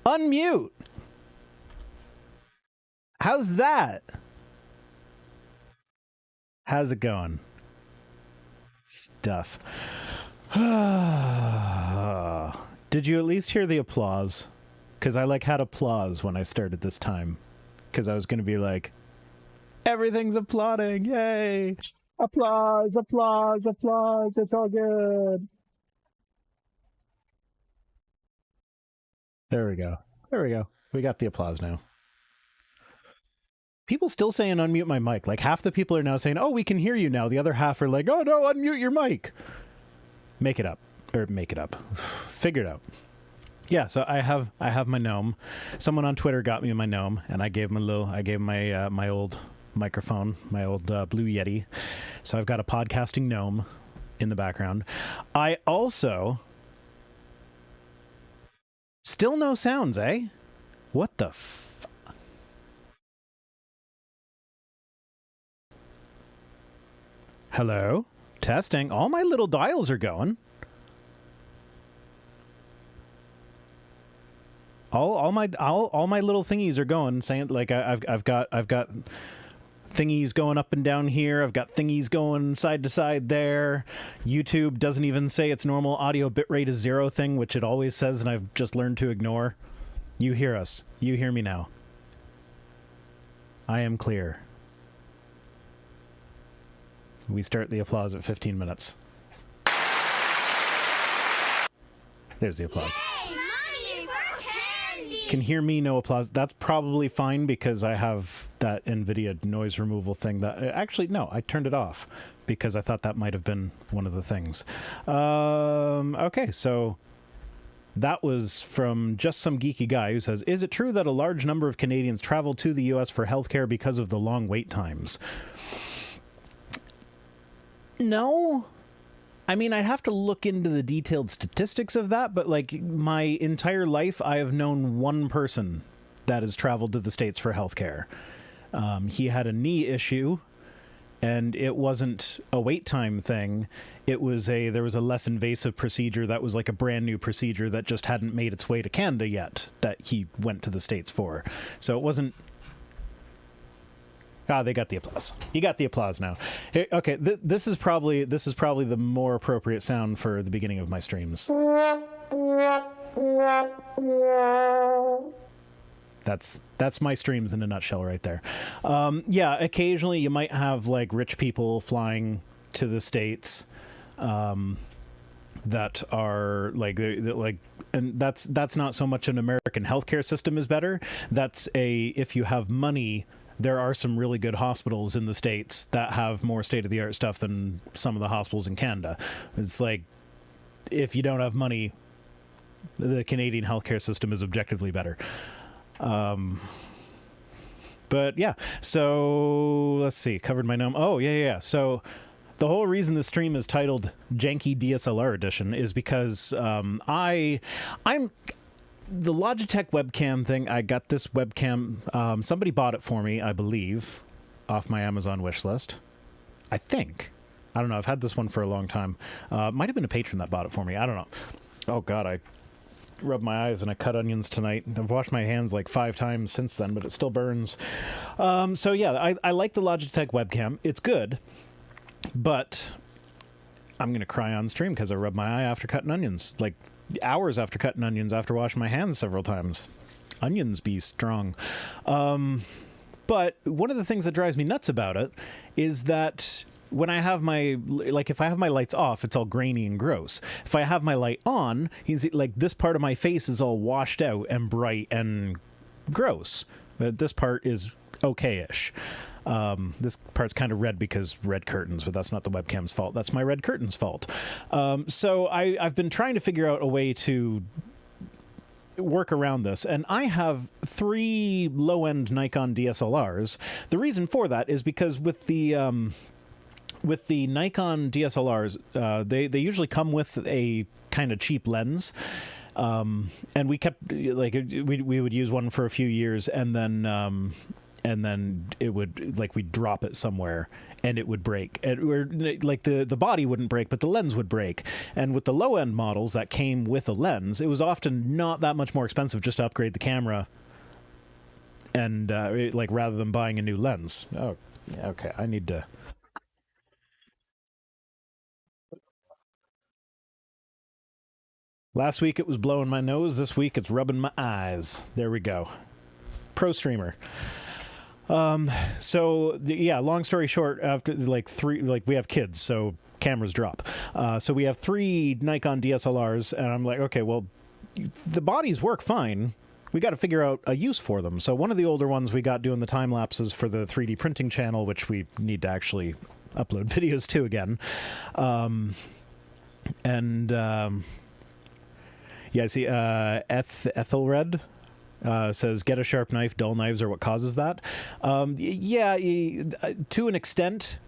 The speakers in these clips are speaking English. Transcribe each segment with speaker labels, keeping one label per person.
Speaker 1: Unmute. How's that? How's it going? Stuff. Did you at least hear the applause? Because I had applause when I started this time. Because I was going to be like, everything's applauding. Yay. Applause, applause, applause. It's all good. There we go. There we go. We got the applause now. People still saying unmute my mic. Like half the people are now saying, oh, we can hear you now. The other half are like, oh no, unmute your mic. Make it up. Or make it up. Figure it out. Yeah, so I have my gnome. Someone on Twitter got me my gnome, and I gave him my my old microphone, my old Blue Yeti. So I've got a podcasting gnome in the background. I also still no sounds, eh? What the Hello? Testing. All my little dials are going. All my little thingies are going, saying like I've got thingies going up and down here. I've got thingies going side to side there. YouTube doesn't even say its normal audio bitrate is 0 thing, which it always says, and I've just learned to ignore. You hear us. You hear me now. I am clear. We start the applause at 15 minutes. There's the applause.
Speaker 2: Yay, for candy!
Speaker 1: Can hear me, no applause. That's probably fine because I have that NVIDIA noise removal thing that... Actually, no, I turned it off because I thought that might have been one of the things. Okay, so that was from just some geeky guy who says, is it true that a large number of Canadians travel to the US for healthcare because of the long wait times? No. I mean, I'd have to look into the detailed statistics of that, but like my entire life, I have known one person that has traveled to the States for healthcare. He had a knee issue, and it wasn't a wait time thing. There was a less invasive procedure that was like a brand new procedure that just hadn't made its way to Canada yet that he went to the States for. So it wasn't... Ah, they got the applause. You got the applause now. Hey, okay, this is probably the more appropriate sound for the beginning of my streams. That's my streams in a nutshell right there. Yeah, occasionally you might have like rich people flying to the States that are like and that's not so much an American healthcare system is better. That's if you have money, there are some really good hospitals in the States that have more state-of-the-art stuff than some of the hospitals in Canada. It's like, if you don't have money, the Canadian healthcare system is objectively better. But yeah, so let's see, covered my gnome. Oh, yeah. So the whole reason this stream is titled Janky DSLR Edition is because I'm... The Logitech webcam thing, I got this webcam, somebody bought it for me, I believe, off my Amazon wish list. I think. I don't know, I've had this one for a long time. Might have been a patron that bought it for me, I don't know. Oh god, I rubbed my eyes and I cut onions tonight. I've washed my hands like 5 times since then, but it still burns. So yeah, I like the Logitech webcam. It's good, but I'm going to cry on stream because I rubbed my eye after cutting onions. Like, hours after cutting onions after washing my hands several times. Onions be strong. But one of the things that drives me nuts about it is that when I have if I have my lights off, it's all grainy and gross. If I have my light on, you can see like this part of my face is all washed out and bright and gross. But this part is okay-ish. This part's kind of red because red curtains, but that's not the webcam's fault. That's my red curtains fault. So I've been trying to figure out a way to work around this, and I have 3 low-end Nikon DSLRs. The reason for that is because with the Nikon DSLRs, they usually come with a kind of cheap lens. And we kept we would use one for a few years, and then and then it would, like, we'd drop it somewhere and it would break. And like the body wouldn't break, but the lens would break. And with the low end models that came with a lens, it was often not that much more expensive just to upgrade the camera, and like, rather than buying a new lens. Oh, yeah, okay. I need to. Last week it was blowing my nose. This week it's rubbing my eyes. There we go. Pro streamer. So yeah, long story short, after like we have kids, so cameras drop. So we have 3 Nikon DSLRs, and I'm like, okay, well, the bodies work fine. We got to figure out a use for them. So one of the older ones we got doing the time lapses for the 3D printing channel, which we need to actually upload videos to again. Yeah, I see. Ethelred says, "Get a sharp knife. Dull knives are what causes that." Yeah, to an extent.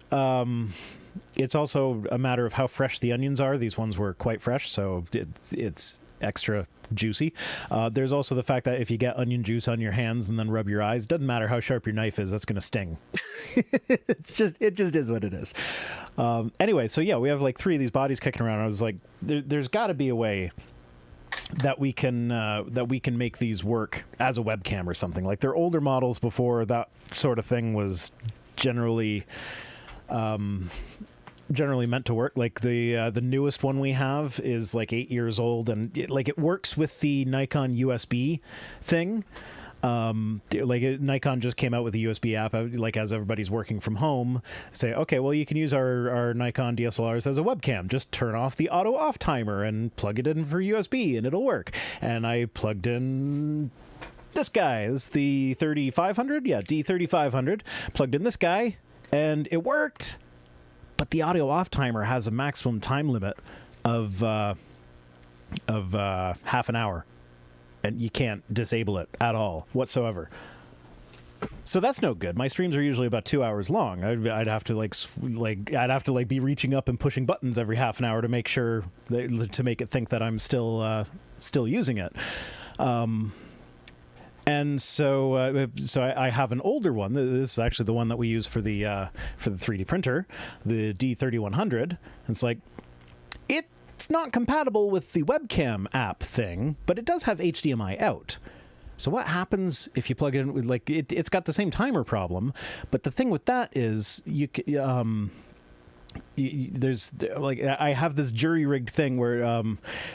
Speaker 1: It's also a matter of how fresh the onions are. These ones were quite fresh, so it's extra juicy. There's also the fact that if you get onion juice on your hands and then rub your eyes, doesn't matter how sharp your knife is, that's going to sting. It just is what it is. Anyway, so yeah, we have like 3 of these bodies kicking around. I was like, there's got to be a way that we can make these work as a webcam or something. Like, they're older models before that sort of thing was generally meant to work. Like the newest one we have is like 8 years old, and it works with the Nikon USB thing. Nikon just came out with a USB app, like, as everybody's working from home, say, okay, well, you can use our Nikon DSLRs as a webcam. Just turn off the auto off timer and plug it in for USB and it'll work. And I plugged in this guy. This is the 3500. Yeah, D3500. Plugged in this guy and it worked. But the audio off timer has a maximum time limit of half an hour. And you can't disable it at all whatsoever. So that's no good. My streams are usually about 2 hours long. I'd have to be reaching up and pushing buttons every half an hour to make sure to make it think that I'm still using it. And so I have an older one. This is actually the one that we use for the 3D printer, the D3100. It's like, it's not compatible with the webcam app thing, but it does have HDMI out. So what happens if you plug it in with, like, it's got the same timer problem, but the thing with that is there's like, I have this jury-rigged thing where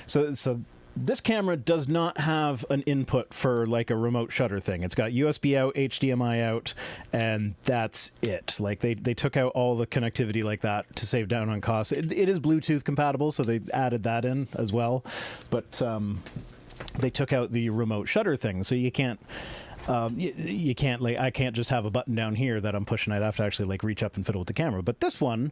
Speaker 1: so this camera does not have an input for like a remote shutter thing. It's got USB out, HDMI out, and that's it. Like, they took out all the connectivity like that to save down on costs. It is Bluetooth compatible, so they added that in as well. But they took out the remote shutter thing, so you can't you can't, like, I can't just have a button down here that I'm pushing. I'd have to actually like reach up and fiddle with the camera. But this one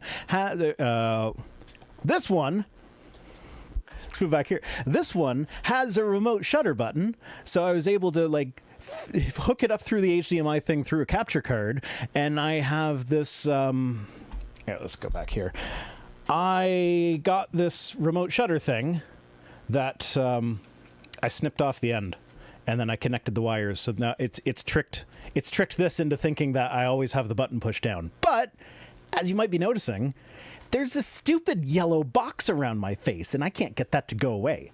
Speaker 1: let's move back here. This one has a remote shutter button, so I was able to like hook it up through the HDMI thing through a capture card, and I have this yeah, let's go back here. I got this remote shutter thing that I snipped off the end, and then I connected the wires, so now it's tricked this into thinking that I always have the button pushed down. But as you might be noticing, there's this stupid yellow box around my face, and I can't get that to go away.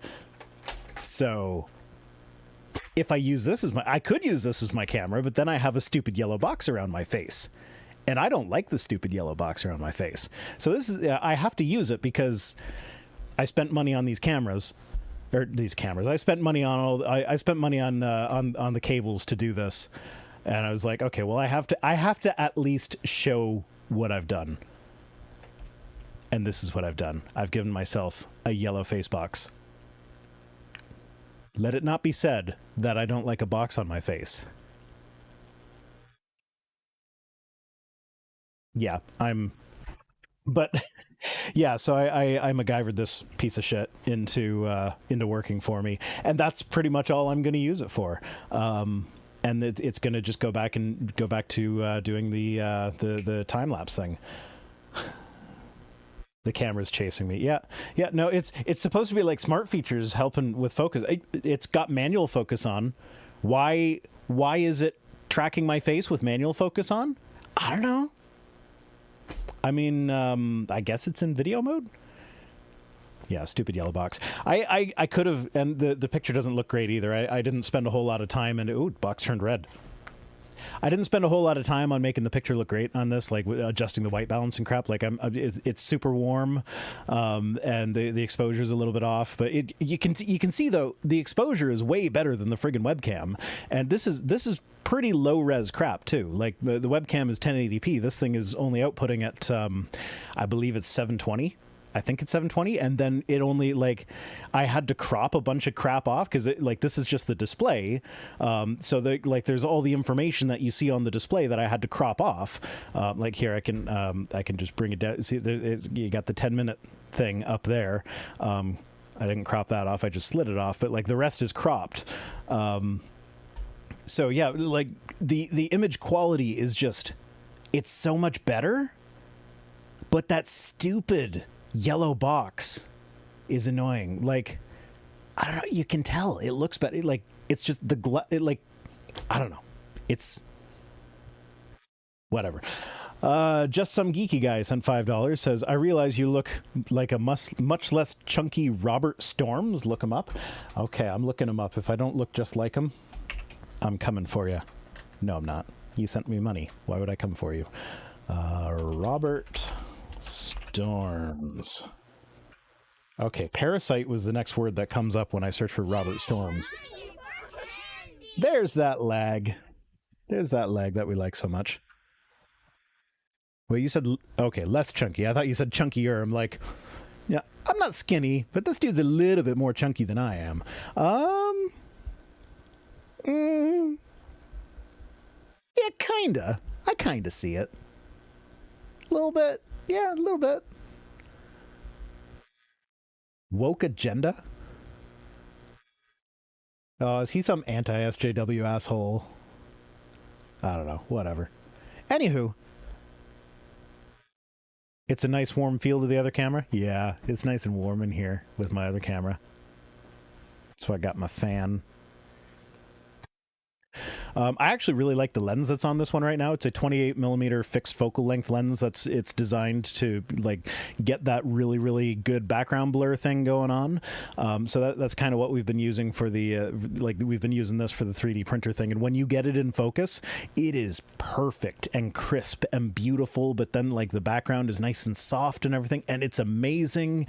Speaker 1: So if I use this as I could use this as my camera, but then I have a stupid yellow box around my face. And I don't like the stupid yellow box around my face. So this is, I have to use it because I spent money on these cameras. I spent money on I spent money on the cables to do this. And I was like, okay, well, I have to at least show what I've done. And this is what I've done. I've given myself a yellow face box. Let it not be said that I don't like a box on my face. Yeah, but yeah, so I Macgyvered this piece of shit into working for me, and that's pretty much all I'm going to use it for. And it's going to just go back to doing the time lapse thing. The camera's chasing me. Yeah. No, it's supposed to be like smart features helping with focus. It's got manual focus on. Why is it tracking my face with manual focus on? I don't know. I mean, I guess it's in video mode. Yeah, stupid yellow box. I could have, and the picture doesn't look great either. I didn't spend a whole lot of time, and ooh, box turned red. I didn't spend a whole lot of time on making the picture look great on this, like adjusting the white balance and crap. Like it's super warm, and the exposure is a little bit off. But you can see though the exposure is way better than the friggin' webcam, and this is pretty low res crap too. Like the webcam is 1080p. This thing is only outputting at I believe it's 720. I think it's 720, and then it only, like, I had to crop a bunch of crap off because like this is just the display, so there's all the information that you see on the display that I had to crop off. Like here I can just bring it down. See, you got the 10-minute thing up there. I didn't crop that off, I just slid it off, but like the rest is cropped. So yeah, like the image quality is just, it's so much better, but that stupid yellow box is annoying. Like, I don't know, you can tell it looks better. Like, it's just like, I don't know, it's whatever. Just some geeky guy sent $5, says, I realize you look like a much less chunky Robert Storms. Look him up. Okay, I'm looking him up. If I don't look just like him, I'm coming for you. No, I'm not. You sent me money. Why would I come for you? Robert Storms. Okay, parasite was the next word that comes up when I search for Robert Storms. There's that lag. There's that lag that we like so much. Well, you said, okay, less chunky. I thought you said chunkier. I'm like, yeah, I'm not skinny, but this dude's a little bit more chunky than I am. Yeah, kinda. I kinda see it. A little bit. Yeah, a little bit. Woke agenda? Oh, is he some anti-SJW asshole? I don't know. Whatever. Anywho. It's a nice warm feel to the other camera? Yeah, it's nice and warm in here with my other camera. So I got my fan. I actually really like the lens that's on this one right now. It's a 28mm fixed focal length lens. It's designed to like get that really, really good background blur thing going on. So that's kind of what we've been using for the we've been using this for the 3D printer thing. And when you get it in focus, it is perfect and crisp and beautiful. But then like the background is nice and soft and everything, and it's amazing.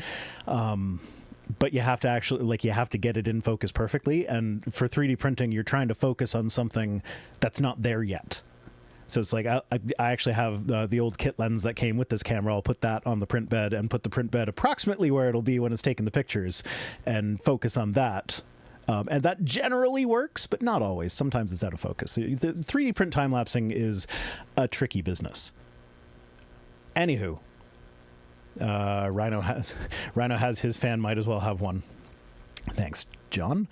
Speaker 1: But you have to actually, like, you have to get it in focus perfectly. And for 3D printing, you're trying to focus on something that's not there yet. So it's like, I actually have the old kit lens that came with this camera. I'll put that on the print bed and put the print bed approximately where it'll be when it's taking the pictures and focus on that. And that generally works, but not always. Sometimes it's out of focus. The 3D print time-lapsing is a tricky business. Anywho. Rhino has his fan, might as well have one. Thanks, John.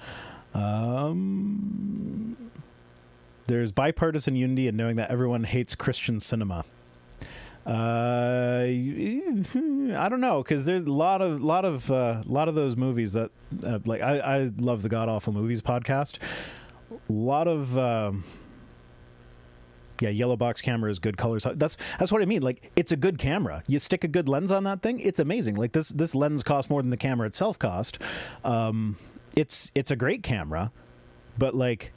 Speaker 1: There's bipartisan unity in knowing that everyone hates Christian cinema. I don't know, because there's a lot of those movies that like I love the God Awful Movies podcast. A lot of yeah, yellow box camera is good colors. That's what I mean. Like, it's a good camera. You stick a good lens on that thing, it's amazing. Like this lens costs more than the camera itself cost. It's a great camera, but like,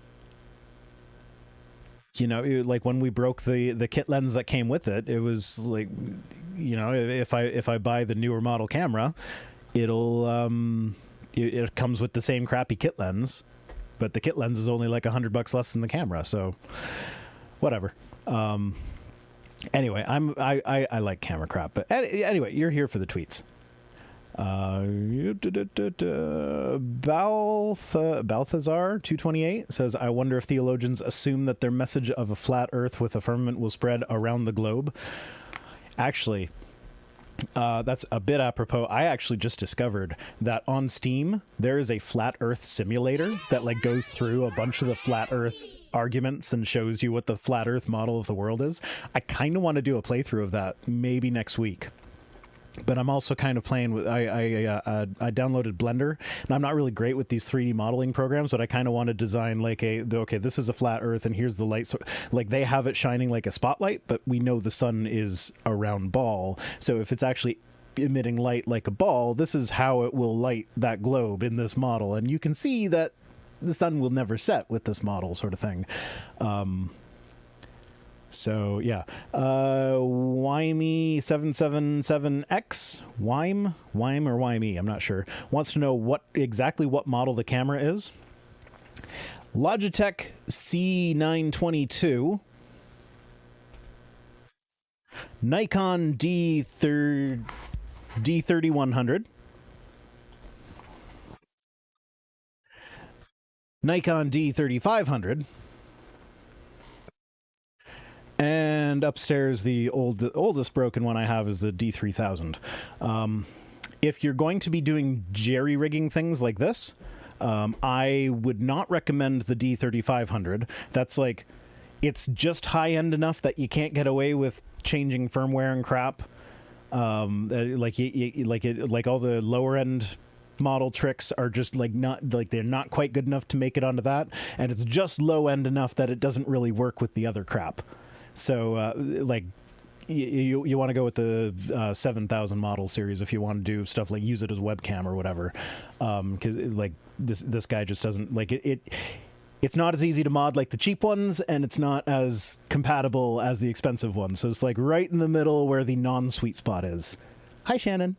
Speaker 1: you know, like when we broke the kit lens that came with it, it was like, you know, if I buy the newer model camera, it'll it comes with the same crappy kit lens, but the kit lens is only like $100 less than the camera, so whatever. Anyway, I like camera crap, but anyway, you're here for the tweets. Balthazar 228 says, I wonder if theologians assume that their message of a flat earth with a firmament will spread around the globe. Actually, that's a bit apropos. I actually just discovered that on Steam there is a flat earth simulator that like goes through a bunch of the flat earth arguments and shows you what the flat earth model of the world is. I kind of want to do a playthrough of that maybe next week. but I'm also kind of playing with. I downloaded Blender, and I'm not really great with these 3D modeling programs, but I kind of want to design like okay, this is a flat Earth, and here's the light. So, like they have it shining like a spotlight, but we know the sun is a round ball. So if it's actually emitting light like a ball, this is how it will light that globe in this model, and you can see that the sun will never set with this model, sort of thing. So yeah, Wimey777X, Wime or Wimey, I'm not sure, wants to know exactly what model the camera is. Logitech C922, Nikon D3100, Nikon D3500, and upstairs the oldest broken one I have is the D3000. If you're going to be doing jerry-rigging things like this, I would not recommend the D3500. That's like, it's just high-end enough that you can't get away with changing firmware and crap. Like all the lower-end model tricks are just like they're not quite good enough to make it onto that, and it's just low-end enough that it doesn't really work with the other crap. So, like, you want to go with the 7000 model series if you want to do stuff like use it as webcam or whatever. Because like this guy just doesn't like it. It's not as easy to mod like the cheap ones, and it's not as compatible as the expensive ones. So it's like right in the middle where the non-sweet spot is. Hi, Shannon.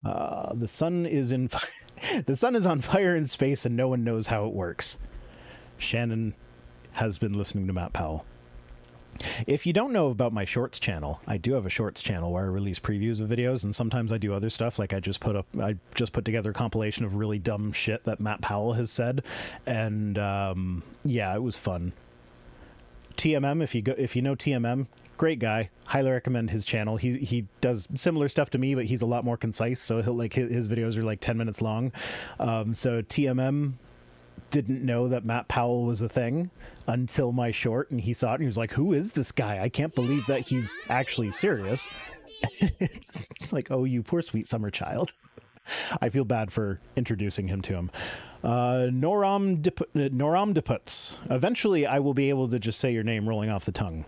Speaker 1: The sun is the sun is on fire in space, and no one knows how it works. Shannon has been listening to Matt Powell. If you don't know about my shorts channel, I do have a shorts channel where I release previews of videos, and sometimes I do other stuff. Like I just put together a compilation of really dumb shit that Matt Powell has said, and yeah, it was fun. TMM, if you know TMM, great guy. Highly recommend his channel. He does similar stuff to me, but he's a lot more concise. So he'll like his videos are like 10 minutes long. So TMM didn't know that Matt Powell was a thing until my short, and he saw it and he was like, who is this guy? I can't believe that he's actually serious. It's like, oh, you poor sweet summer child. I feel bad for introducing him to him. Noram Deputs. Eventually I will be able to just say your name rolling off the tongue,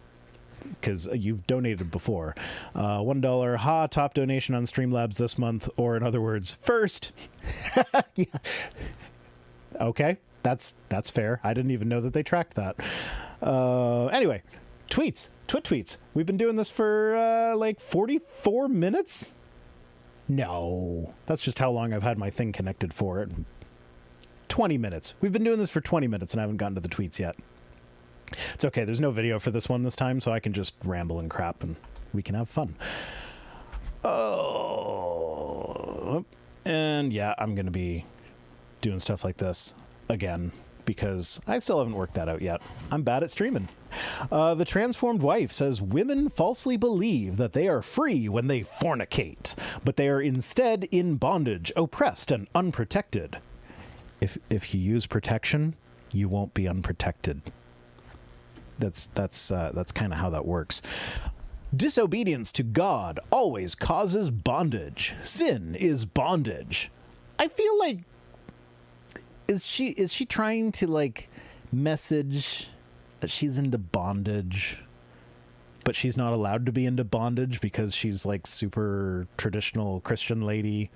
Speaker 1: because you've donated before. $1 top donation on Streamlabs this month, or in other words, first. Yeah. Okay, that's fair. I didn't even know that they tracked that. Anyway, Twit tweets. We've been doing this for like 44 minutes. No, that's just how long I've had my thing connected for it. 20 minutes. We've been doing this for 20 minutes and I haven't gotten to the tweets yet. It's okay. There's no video for this one this time, so I can just ramble and crap and we can have fun. Oh, and yeah, I'm going to be doing stuff like this again because I still haven't worked that out yet. I'm bad at streaming. The transformed wife says women falsely believe that they are free when they fornicate, but they are instead in bondage, oppressed, and unprotected. If you use protection, you won't be unprotected. That's kind of how that works. Disobedience to God always causes bondage. Sin is bondage. I feel like is she trying to like message that she's into bondage, but she's not allowed to be into bondage because she's like super traditional Christian lady?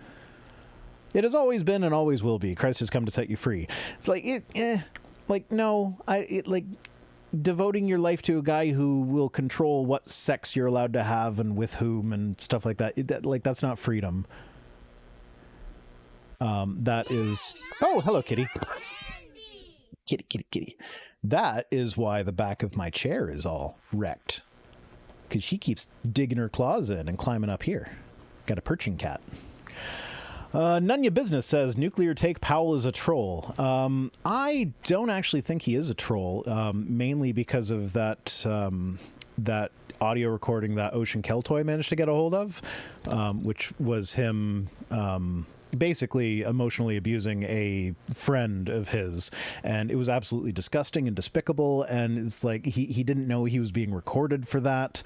Speaker 1: It has always been and always will be. Christ has come to set you free. It's like like no, like devoting your life to a guy who will control what sex you're allowed to have and with whom and stuff like that. That's not freedom. That is... Oh, hello, kitty. Kitty. That is why the back of my chair is all wrecked. Because she keeps digging her claws in and climbing up here. Got a perching cat. Nunya Business says, nuclear take Powell is a troll. I don't actually think he is a troll, mainly because of that audio recording that Ocean Keltoy managed to get a hold of, which was him basically emotionally abusing a friend of his, and it was absolutely disgusting and despicable, and it's like he didn't know he was being recorded for that.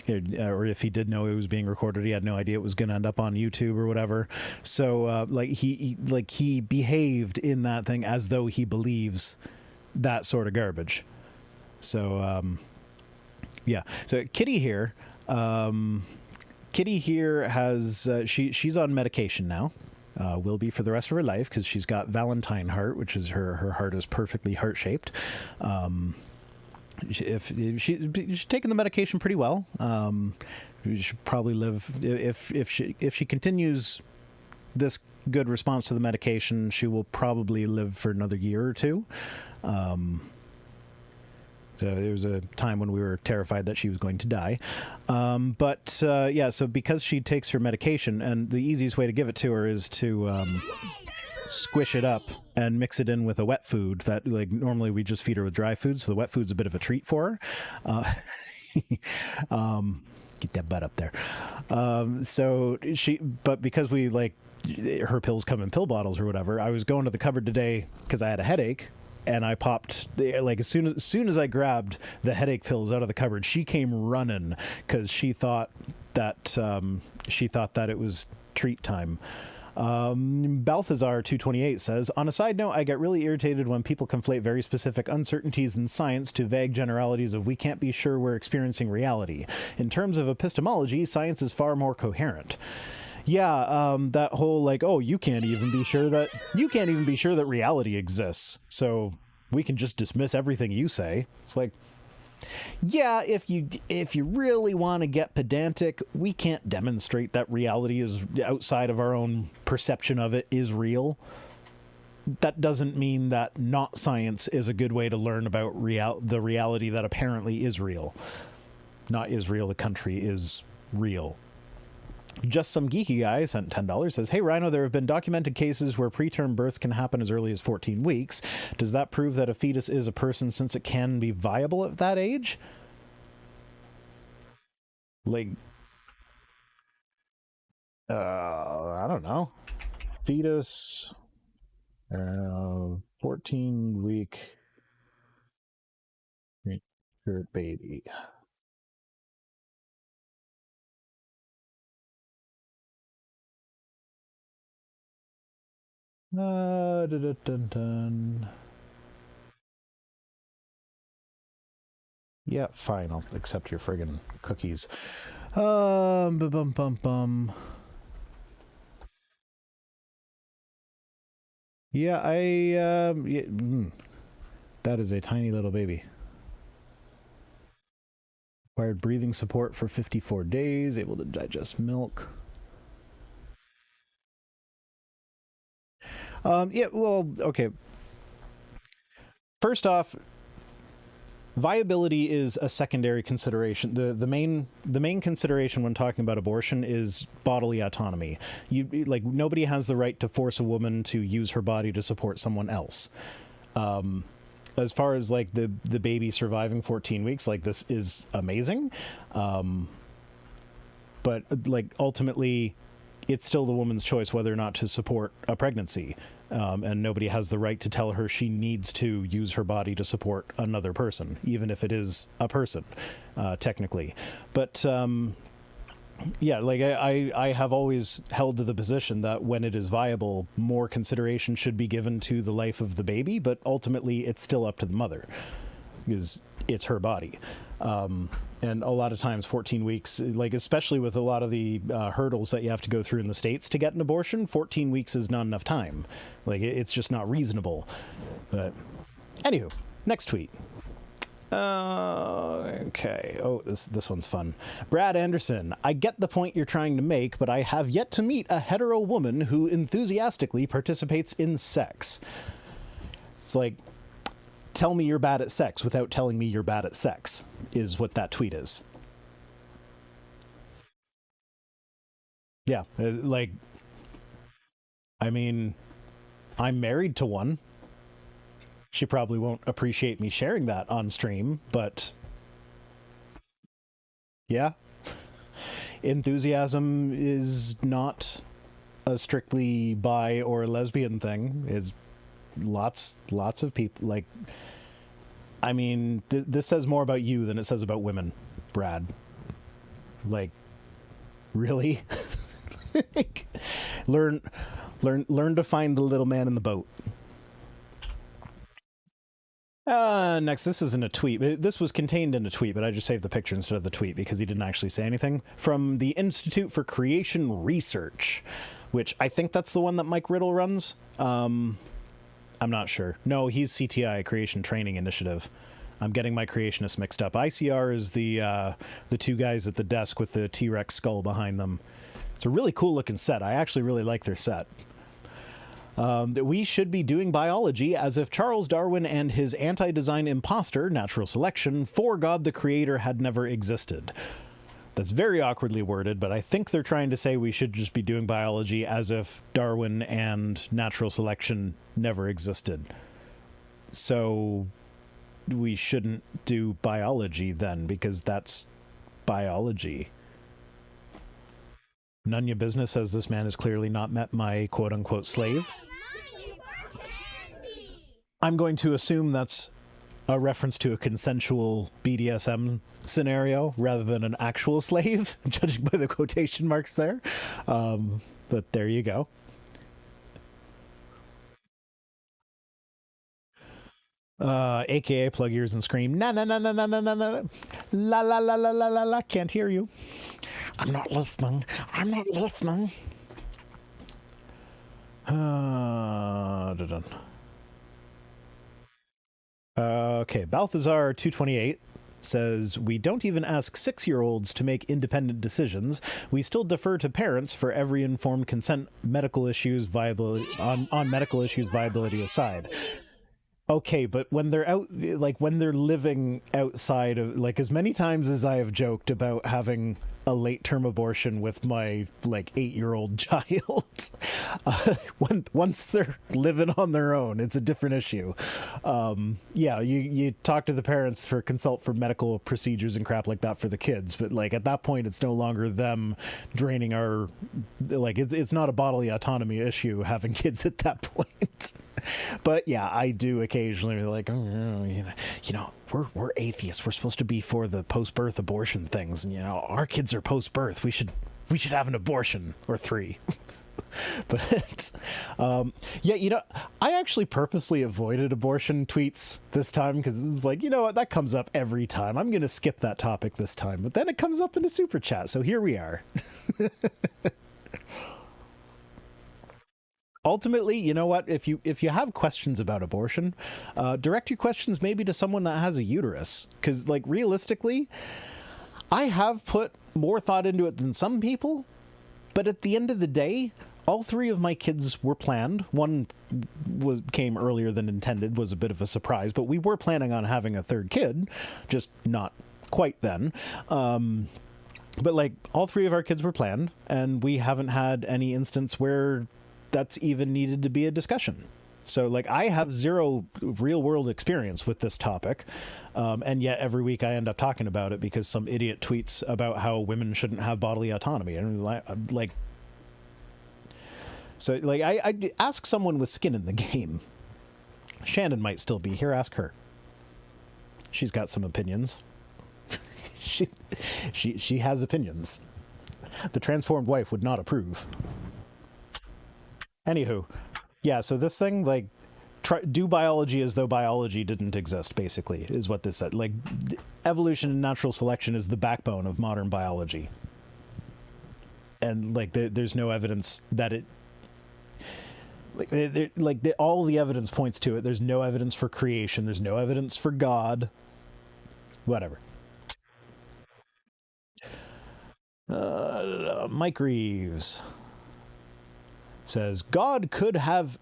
Speaker 1: or if he did know it was being recorded, he had no idea it was going to end up on YouTube or whatever. So like he behaved in that thing as though he believes that sort of garbage. So yeah. So Kitty here has she's on medication now. Will be for the rest of her life because she's got Valentine heart, which is her heart is perfectly heart shaped. If she's taking the medication pretty well, she should probably live if she continues this good response to the medication, she will probably live for another year or two. So there was a time when we were terrified that she was going to die. But yeah, so because she takes her medication, and the easiest way to give it to her is to squish it up and mix it in with a wet food that, like, normally we just feed her with dry food. So the wet food's a bit of a treat for her. Get that butt up there. But because we, like, her pills come in pill bottles or whatever, I was going to the cupboard today because I had a headache. And I popped, like, as soon as I grabbed the headache pills out of the cupboard, she came running because she thought that it was treat time. Balthazar 228 says, on a side note, I get really irritated when people conflate very specific uncertainties in science to vague generalities of we can't be sure we're experiencing reality. In terms of epistemology, science is far more coherent. Yeah, that whole, like, oh, you can't even be sure that reality exists, so we can just dismiss everything you say. It's like, yeah, if you really want to get pedantic, we can't demonstrate that reality is outside of our own perception of it is real. That doesn't mean that not science is a good way to learn about the reality that apparently is real. Not Israel, the country, is real. Just Some Geeky Guy sent $10, says, hey, Rhino, there have been documented cases where preterm births can happen as early as 14 weeks. Does that prove that a fetus is a person since it can be viable at that age? Like, I don't know. Fetus, 14-week baby. Yeah, fine. I'll accept your friggin' cookies. Yeah, that is a tiny little baby. Required breathing support for 54 days. Able to digest milk. Yeah, well, okay. First off, viability is a secondary consideration. The main consideration when talking about abortion is bodily autonomy. Nobody has the right to force a woman to use her body to support someone else. As far as, like, the baby surviving 14 weeks, like, this is amazing. But, like, ultimately, it's still the woman's choice whether or not to support a pregnancy. And nobody has the right to tell her she needs to use her body to support another person, even if it is a person, technically. But, yeah, like, I have always held to the position that when it is viable, more consideration should be given to the life of the baby, but ultimately it's still up to the mother, because it's her body. And a lot of times 14 weeks, like, especially with a lot of the hurdles that you have to go through in the States to get an abortion, 14 weeks is not enough time. Like, it's just not reasonable. But anywho, next tweet. Okay. Oh, this one's fun. Brad Anderson, I get the point you're trying to make, but I have yet to meet a hetero woman who enthusiastically participates in sex. It's like, tell me you're bad at sex without telling me you're bad at sex is what that tweet is. Yeah, like, I mean, I'm married to one. She probably won't appreciate me sharing that on stream, but yeah. Enthusiasm is not a strictly bi or lesbian thing. Is lots of people, like, I mean, this says more about you than it says about women, Brad. Like, really? learn to find the little man in the boat. Next, this isn't a tweet. This was contained in a tweet, but I just saved the picture instead of the tweet because he didn't actually say anything. From the Institute for Creation Research, which I think that's the one that Mike Riddle runs. I'm not sure. No, he's CTI, Creation Training Initiative. I'm getting my Creationist mixed up. ICR is the two guys at the desk with the T-Rex skull behind them. It's a really cool looking set. I actually really like their set. That we should be doing biology as if Charles Darwin and his anti-design imposter, natural selection, for God the Creator had never existed. That's very awkwardly worded, but I think they're trying to say we should just be doing biology as if Darwin and natural selection never existed. So we shouldn't do biology then, because that's biology. None of your business, as this man has clearly not met my quote-unquote slave. I'm going to assume that's a reference to a consensual BDSM scenario rather than an actual slave, judging by the quotation marks there. But there you go. AKA plug ears and scream, na na na na na na na na, la la la la la la la, can't hear you. I'm not listening. I'm not listening. Done. Okay, Balthazar 228 says, we don't even ask 6-year-olds to make independent decisions. We still defer to parents for every informed consent. Medical issues viability on medical issues viability aside. Okay, but when they're out, like when they're living outside of, like, as many times as I have joked about having a late-term abortion with my, like, 8-year-old child, once they're living on their own, it's a different issue. Yeah, you talk to the parents for consult for medical procedures and crap like that for the kids, but, like, at that point, it's no longer them draining our, like, it's not a bodily autonomy issue having kids at that point. But yeah, I do occasionally be like, oh, you know, we're atheists. We're supposed to be for the post-birth abortion things, and you know, our kids are post-birth. We should have an abortion or 3. But yeah, you know, I actually purposely avoided abortion tweets this time because it's like, you know what, that comes up every time. I'm gonna skip that topic this time, but then it comes up in a super chat, so here we are. Ultimately, you know what? If you have questions about abortion, direct your questions maybe to someone that has a uterus, because, like, realistically, I have put more thought into it than some people. But at the end of the day, all 3 of my kids were planned. One came earlier than intended, was a bit of a surprise, but we were planning on having a 3rd kid, just not quite then. But like, all 3 of our kids were planned, and we haven't had any instance where that's even needed to be a discussion. So, like, I have 0 real world experience with this topic, and yet every week I end up talking about it because some idiot tweets about how women shouldn't have bodily autonomy. And like, so like, I ask someone with skin in the game. Shannon might still be here. Ask her. She's got some opinions. she has opinions. The transformed wife would not approve. Anywho, yeah, so this thing, like, do biology as though biology didn't exist, basically, is what this said. Like, evolution and natural selection is the backbone of modern biology. And, like, there's no evidence that it... all the evidence points to it. There's no evidence for creation. There's no evidence for God. Whatever. Mike Reeves says, God could have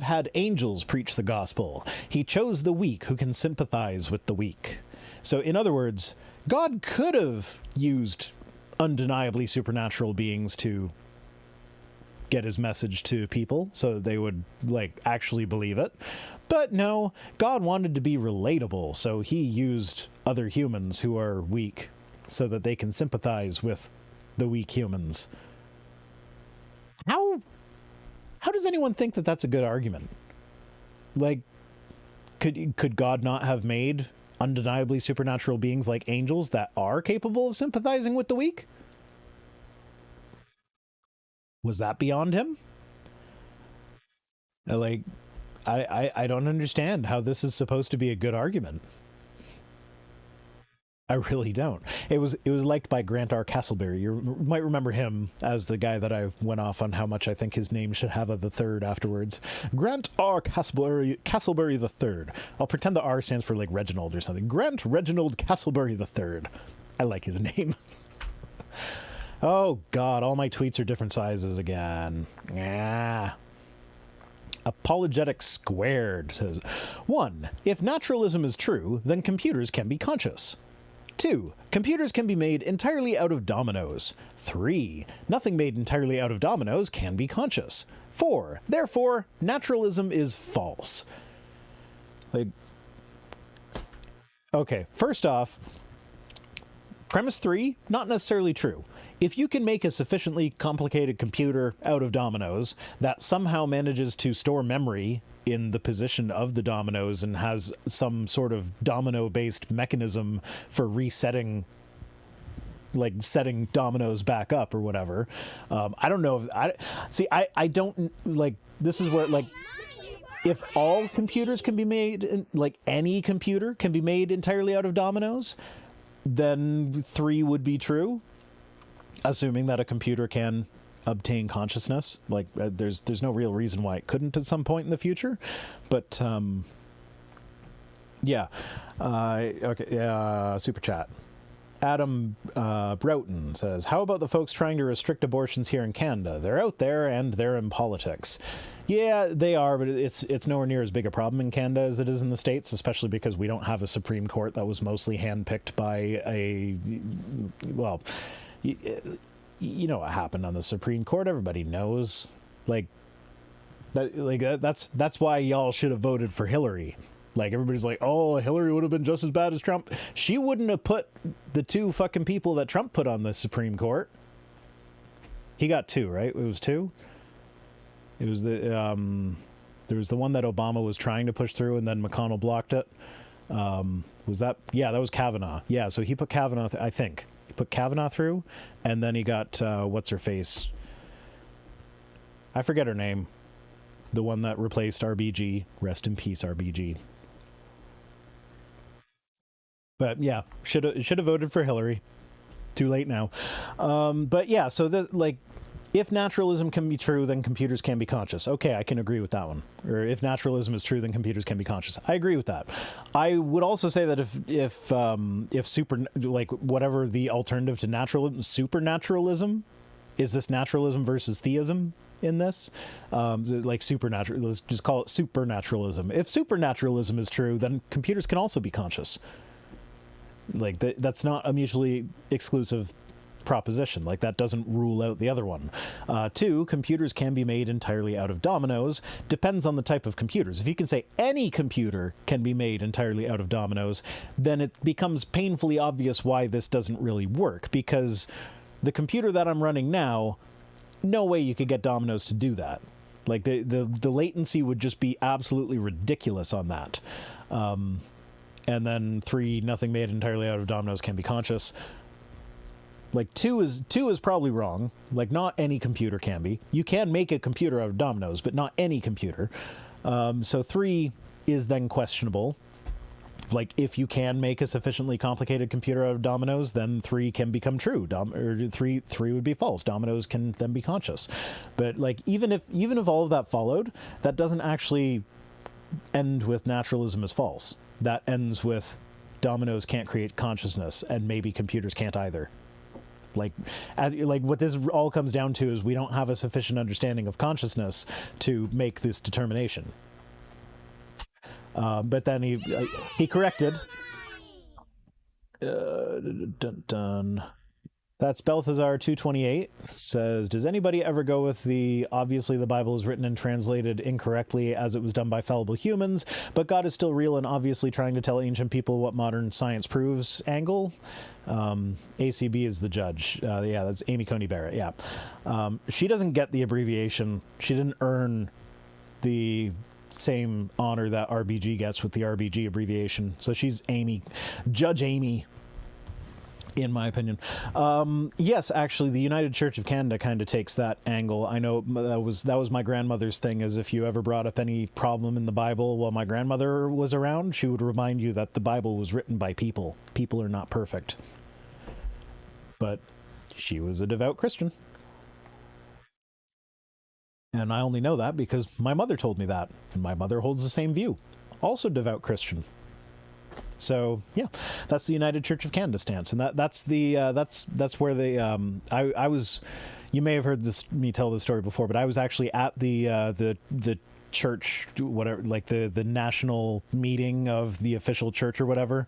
Speaker 1: had angels preach the gospel. He chose the weak who can sympathize with the weak. So in other words, God could have used undeniably supernatural beings to get his message to people so that they would, like, actually believe it. But no, God wanted to be relatable, so he used other humans who are weak so that they can sympathize with the weak humans. How does anyone think that that's a good argument? Like, could God not have made undeniably supernatural beings like angels that are capable of sympathizing with the weak? Was that beyond him? Like, I don't understand how this is supposed to be a good argument. I really don't. It was liked by Grant R. Castleberry. You might remember him as the guy that I went off on how much I think his name should have a the third afterwards. Grant R. Castleberry the third. I'll pretend the R stands for like Reginald or something. Grant Reginald Castleberry the third. I like his name. Oh God, all my tweets are different sizes again. Yeah. Apologetic Squared says, 1. If naturalism is true, then computers can be conscious. 2. Computers can be made entirely out of dominoes. 3. Nothing made entirely out of dominoes can be conscious. 4. Therefore, naturalism is false. Like, okay, first off, premise 3, not necessarily true. If you can make a sufficiently complicated computer out of dominoes that somehow manages to store memory in the position of the dominoes and has some sort of domino-based mechanism for resetting, like setting dominoes back up or whatever, I don't know if I don't like, this is where, like, if all computers can be made, like any computer can be made entirely out of dominoes, then 3 would be true. Assuming that a computer can obtain consciousness, like there's no real reason why it couldn't at some point in the future, but yeah. Okay, super chat. Adam Broughton says, how about the folks trying to restrict abortions here in Canada? They're out there and they're in politics. Yeah, they are, but it's nowhere near as big a problem in Canada as it is in the States, especially because we don't have a Supreme Court that was mostly handpicked by a, well, you know what happened on the Supreme Court. Everybody knows. That's why y'all should have voted for Hillary. Like, everybody's like, oh, Hillary would have been just as bad as Trump. She wouldn't have put the 2 fucking people that Trump put on the Supreme Court. He got 2, right? It was 2. It was the there was the one that Obama was trying to push through and then McConnell blocked it. Was that? Yeah, that was Kavanaugh. Yeah, so he put Kavanaugh, I think. Put Kavanaugh through, and then he got what's her face, I forget her name, the one that replaced RBG. Rest in peace, RBG. But yeah, should have voted for Hillary. Too late now. But yeah, so if naturalism can be true, then computers can be conscious. Okay, I can agree with that one. Or if naturalism is true, then computers can be conscious. I agree with that. I would also say that if super, like, whatever the alternative to naturalism, supernaturalism, is this naturalism versus theism in this? Like supernatural, let's just call it supernaturalism. If supernaturalism is true, then computers can also be conscious. Like, that's not a mutually exclusive proposition. Like, that doesn't rule out the other one. 2, computers can be made entirely out of dominoes. Depends on the type of computers. If you can say any computer can be made entirely out of dominoes, then it becomes painfully obvious why this doesn't really work, because the computer that I'm running now, no way you could get dominoes to do that. Like, the latency would just be absolutely ridiculous on that. And then 3, nothing made entirely out of dominoes can be conscious. Like, 2 is probably wrong. Like, not any computer can be. You can make a computer out of dominoes, but not any computer. So 3 is then questionable. Like, if you can make a sufficiently complicated computer out of dominoes, then 3 can become true. Or 3 would be false. Dominoes can then be conscious. But like, even if all of that followed, that doesn't actually end with naturalism as false. That ends with dominoes can't create consciousness, and maybe computers can't either. Like what this all comes down to is we don't have a sufficient understanding of consciousness to make this determination. But then he corrected. That's Balthazar 228 says, does anybody ever go with the obviously the Bible is written and translated incorrectly as it was done by fallible humans, but God is still real and obviously trying to tell ancient people what modern science proves angle? ACB is the judge. Yeah, that's Amy Coney Barrett. Yeah. She doesn't get the abbreviation. She didn't earn the same honor that RBG gets with the RBG abbreviation. So she's Amy, Judge Amy. in my opinion. Yes, actually, the United Church of Canada kind of takes that angle. I know that was my grandmother's thing, is if you ever brought up any problem in the Bible while my grandmother was around, she would remind you that the Bible was written by people. People are not perfect. But she was a devout Christian. And I only know that because my mother told me that. And my mother holds the same view. Also devout Christian. So yeah, that's the United Church of Canada stance, and that's where they. I was, you may have heard me tell this story before, but I was actually at the church, whatever, like the national meeting of the official church or whatever,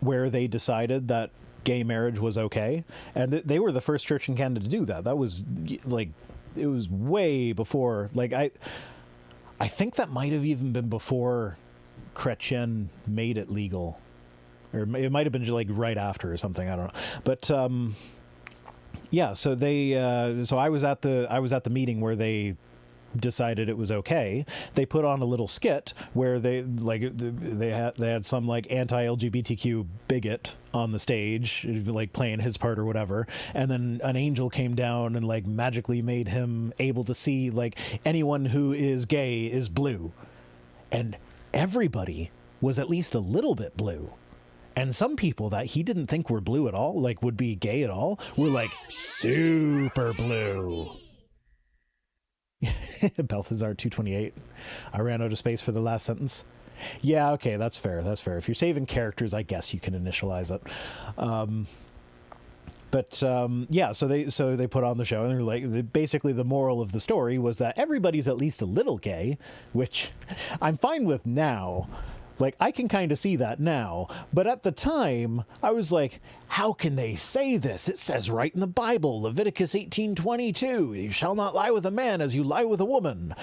Speaker 1: where they decided that gay marriage was okay, and they were the first church in Canada to do that. That was like, it was way before. Like I think that might have even been before Chrétien made it legal, or it might have been just like right after or something. I don't know, but yeah. So they, so I was at the meeting where they decided it was okay. They put on a little skit where they had some like anti-LGBTQ bigot on the stage, like playing his part or whatever, and then an angel came down and like magically made him able to see like anyone who is gay is blue, and everybody was at least a little bit blue. And some people that he didn't think were blue at all, like would be gay at all, were like super blue. Balthazar 228. I ran out of space for the last sentence. Yeah, okay, that's fair. That's fair. If you're saving characters, I guess you can initialize it. But yeah, so they put on the show, and they're like, basically the moral of the story was that everybody's at least a little gay, which I'm fine with now. Like, I can kind of see that now. But at the time, I was like, how can they say this? It says right in the Bible, Leviticus 18:22, you shall not lie with a man as you lie with a woman.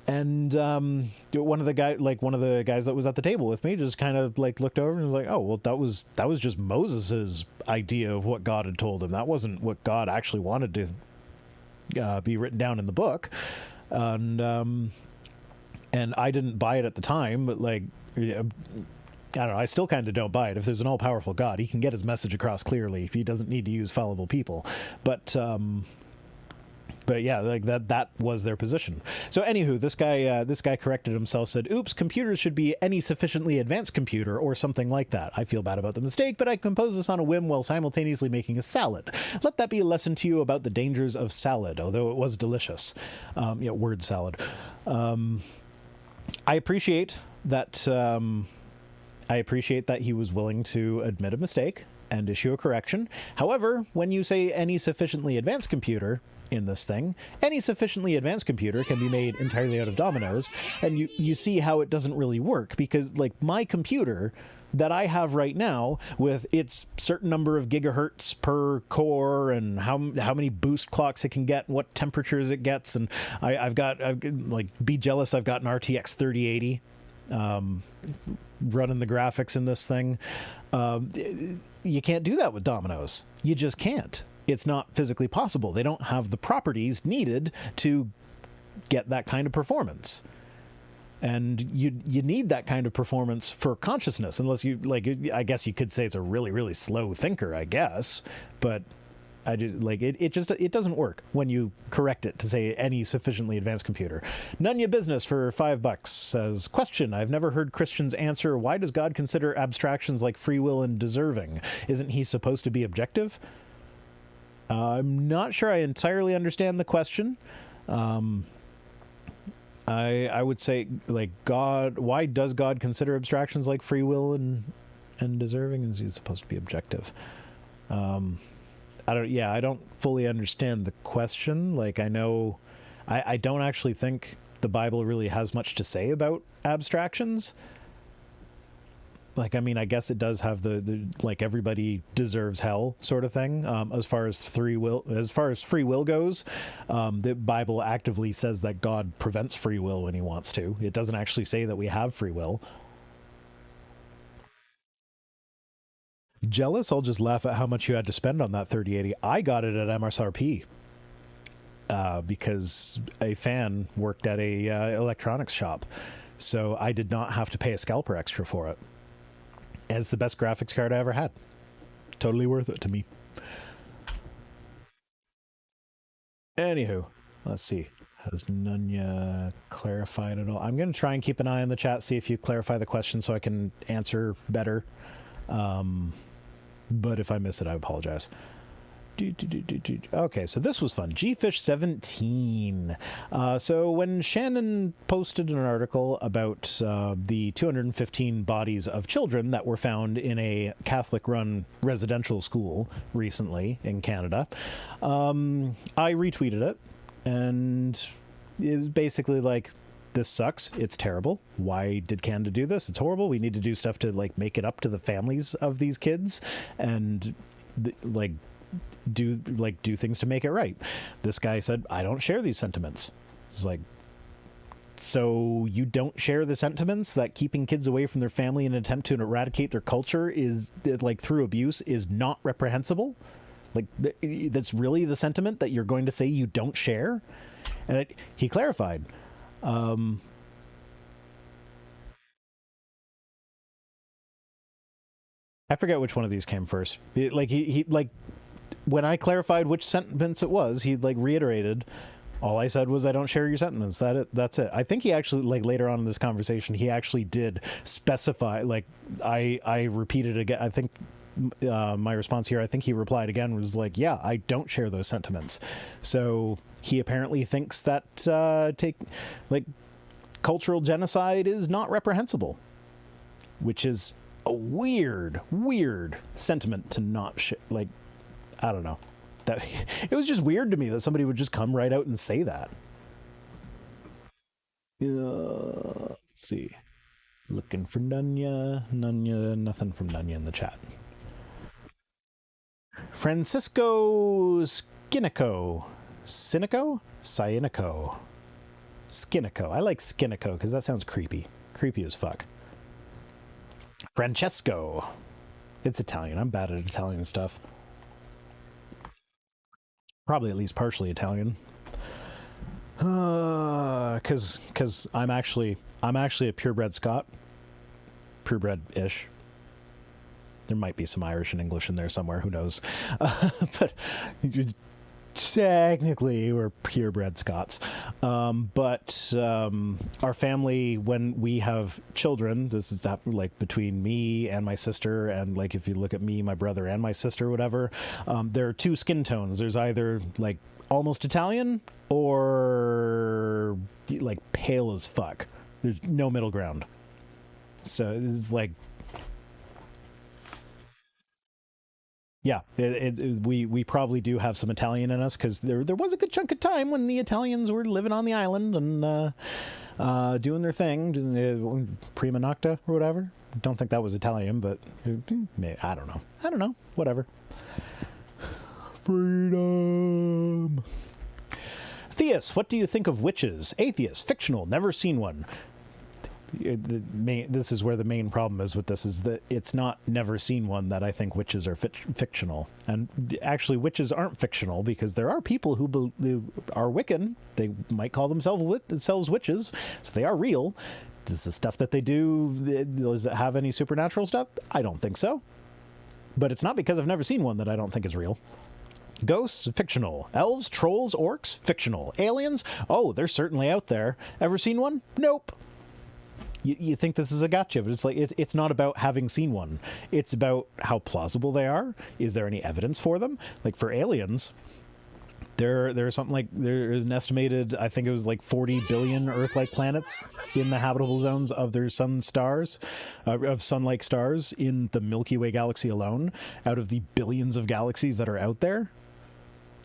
Speaker 1: And one of the guys that was at the table with me just kind of like looked over and was like, oh, well, that was just Moses's idea of what God had told him. That wasn't what God actually wanted to be written down in the book. And I didn't buy it at the time, but like, I don't know, I still kind of don't buy it. If there's an all-powerful God, he can get his message across clearly if he doesn't need to use fallible people. But yeah, like that was their position. So anywho, this guy corrected himself, said, oops, computers should be any sufficiently advanced computer or something like that. I feel bad about the mistake, but I composed this on a whim while simultaneously making a salad. Let that be a lesson to you about the dangers of salad, although it was delicious. Yeah, word salad. I appreciate that he was willing to admit a mistake and issue a correction. However, when you say any sufficiently advanced computer in this thing, any sufficiently advanced computer can be made entirely out of dominoes, and you see how it doesn't really work, because like my computer that I have right now, with its certain number of gigahertz per core and how many boost clocks it can get, and what temperatures it gets, and I've got like, be jealous, I've got an RTX 3080 running the graphics in this thing. You can't do that with dominoes. You just can't. It's not physically possible. They don't have the properties needed to get that kind of performance. And you need that kind of performance for consciousness, unless you, like, I guess you could say it's a really, really slow thinker, I guess. But I just, like, it doesn't work when you correct it to say any sufficiently advanced computer. None your business for $5 says, question, I've never heard Christians answer, why does God consider abstractions like free will and deserving? Isn't he supposed to be objective? I'm not sure I entirely understand the question. I would say, like, God, why does God consider abstractions like free will and deserving? Is he supposed to be objective? I don't fully understand the question. Like, I know, I don't actually think the Bible really has much to say about abstractions. Like, I mean, I guess it does have the like, everybody deserves hell sort of thing. As far as free will goes, the Bible actively says that God prevents free will when he wants to. It doesn't actually say that we have free will. Jealous? I'll just laugh at how much you had to spend on that 3080. I got it at MSRP because a fan worked at a electronics shop, so I did not have to pay a scalper extra for it. it's the best graphics card I ever had. Totally worth it to me. Anywho, let's see. Has Nunya clarified it all? I'm going to try and keep an eye on the chat, see if you clarify the question so I can answer better. But if I miss it, I apologize. Okay, so this was fun. Gfish17. So when Shannon posted an article about the 215 bodies of children that were found in a Catholic-run residential school recently in Canada, I retweeted it, and it was basically like, this sucks. It's terrible. Why did Canada do this? It's horrible. We need to do stuff to like make it up to the families of these kids and do things to make it right. This guy said, I don't share these sentiments. It's like, so you don't share the sentiments that keeping kids away from their family in an attempt to eradicate their culture is like through abuse is not reprehensible? Like that's really the sentiment that you're going to say you don't share? And he clarified. I forget which one of these came first. He when I clarified which sentence it was, he like reiterated, all I said was I don't share your sentiments. That's it. I think he actually, like later on in this conversation, he actually did specify, like I repeated again. I think my response here, I think he replied again, was like, yeah, I don't share those sentiments. So he apparently thinks that cultural genocide is not reprehensible, which is a weird sentiment to not like, I don't know. That it was just weird to me that somebody would just come right out and say that. Let's see. Looking for Nunya. Nothing from Nunya in the chat. Francisco Skinico. Cynico? Skinico. I like Skinico because that sounds creepy. Creepy as fuck. Francesco. It's Italian. I'm bad at Italian stuff. Probably at least partially Italian. Because I'm actually a purebred Scot. Purebred-ish. There might be some Irish and English in there somewhere. Who knows? But technically, we're purebred Scots. But our family, when we have children, this is like between me and my sister, and like if you look at me, my brother, and my sister, whatever, there are two skin tones. There's either like almost Italian or like pale as fuck. There's no middle ground. So it's like, yeah, we probably do have some Italian in us because there was a good chunk of time when the Italians were living on the island and doing their thing, doing prima nocta or whatever. Don't think that was Italian, but I don't know. Whatever. Freedom. Theus, what do you think of witches? Atheist, fictional, never seen one. This is where the main problem is with this, is that it's not never seen one that I think witches are fictional. And actually witches aren't fictional because there are people who are Wiccan. They might call themselves witches, so they are real. Does the stuff that they do, does it have any supernatural stuff? I don't think so. But it's not because I've never seen one that I don't think is real. Ghosts, fictional. Elves, trolls, orcs, fictional. Aliens, oh, they're certainly out there. Ever seen one? Nope. You think this is a gotcha, but it's like it's not about having seen one. It's about how plausible they are. Is there any evidence for them? Like for aliens, there's something like there's an estimated, I think it was like 40 billion Earth-like planets in the habitable zones of their sun stars, of sun-like stars in the Milky Way galaxy alone, out of the billions of galaxies that are out there.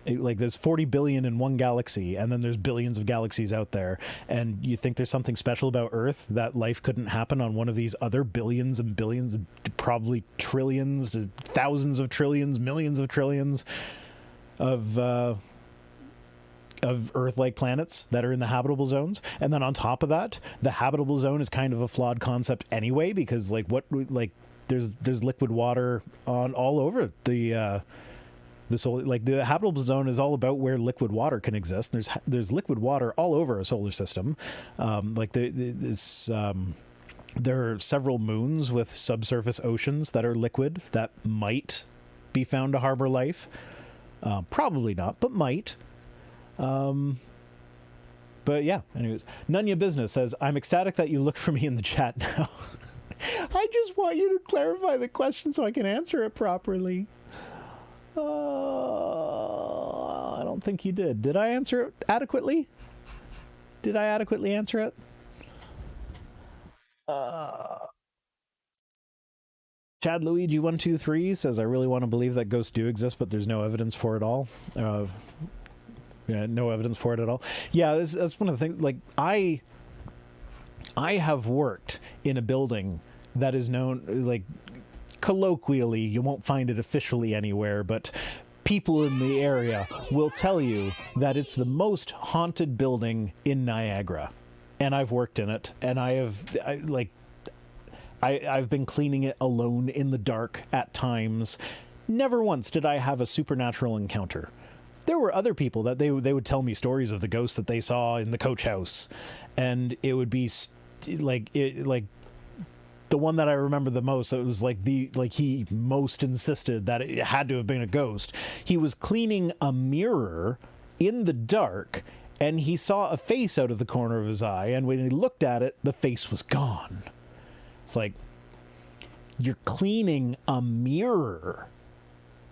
Speaker 1: Like there's 40 billion in one galaxy, and then there's billions of galaxies out there, and you think there's something special about Earth that life couldn't happen on one of these other billions and billions, probably trillions to thousands of trillions, millions of trillions of Earth-like planets that are in the habitable zones. And then on top of that, the habitable zone is kind of a flawed concept anyway, because there's liquid water on all over the the habitable zone is all about where liquid water can exist. There's liquid water all over a solar system. There are several moons with subsurface oceans that are liquid that might be found to harbor life. Probably not, but might. But yeah, anyways. Nunya Business says, I'm ecstatic that you look for me in the chat now. I just want you to clarify the question so I can answer it properly. I don't think you did. Did I answer it adequately? Did I adequately answer it? Chad Luigi 123 says, I really want to believe that ghosts do exist, but there's no evidence for it all. Yeah, no evidence for it at all. Yeah, that's one of the things. Like, I have worked in a building that is known, like, colloquially, you won't find it officially anywhere, but people in the area will tell you that it's the most haunted building in Niagara. And I've worked in it, and I've been cleaning it alone in the dark at times. Never once did I have a supernatural encounter. There were other people that they would tell me stories of the ghosts that they saw in the coach house, and it would be like the one that I remember the most. It was he most insisted that it had to have been a ghost. He was cleaning a mirror in the dark, and he saw a face out of the corner of his eye, and when he looked at it, the face was gone. It's like, you're cleaning a mirror,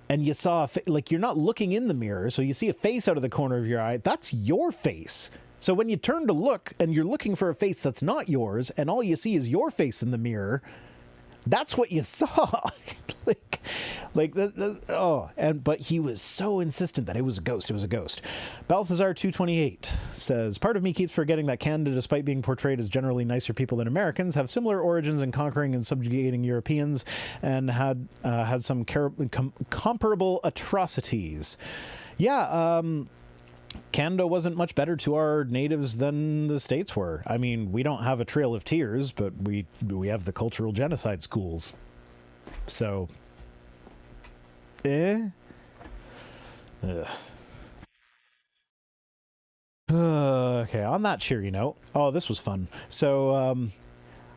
Speaker 1: and you saw you're not looking in the mirror, so you see a face out of the corner of your eye. That's your face. So when you turn to look and you're looking for a face that's not yours, and all you see is your face in the mirror, that's what you saw. But he was so insistent that it was a ghost. It was a ghost. Balthazar 228 says, part of me keeps forgetting that Canada, despite being portrayed as generally nicer people than Americans, have similar origins in conquering and subjugating Europeans, and had some comparable atrocities. Yeah, Canada wasn't much better to our natives than the States were. I mean, we don't have a Trail of Tears, but we have the cultural genocide schools. So, Okay, on that cheery note, this was fun. So,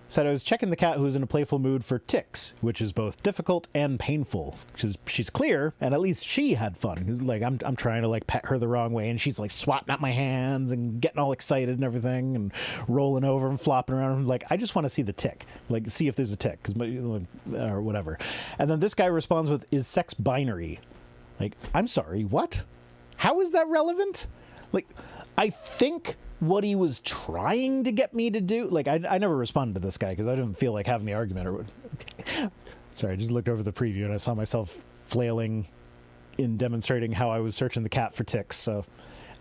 Speaker 1: said I was checking the cat who was in a playful mood for ticks, which is both difficult and painful. She's clear, and at least she had fun. Like, I'm trying to like pet her the wrong way, and she's like swatting at my hands and getting all excited and everything, and rolling over and flopping around. Like, I just want to see the tick, like see if there's a tick, or whatever. And then this guy responds with, "Is sex binary?" Like, I'm sorry, what? How is that relevant? Like, I think what he was trying to get me to do, like, I never responded to this guy because I didn't feel like having the argument. Sorry, I just looked over the preview and I saw myself flailing in demonstrating how I was searching the cat for ticks. So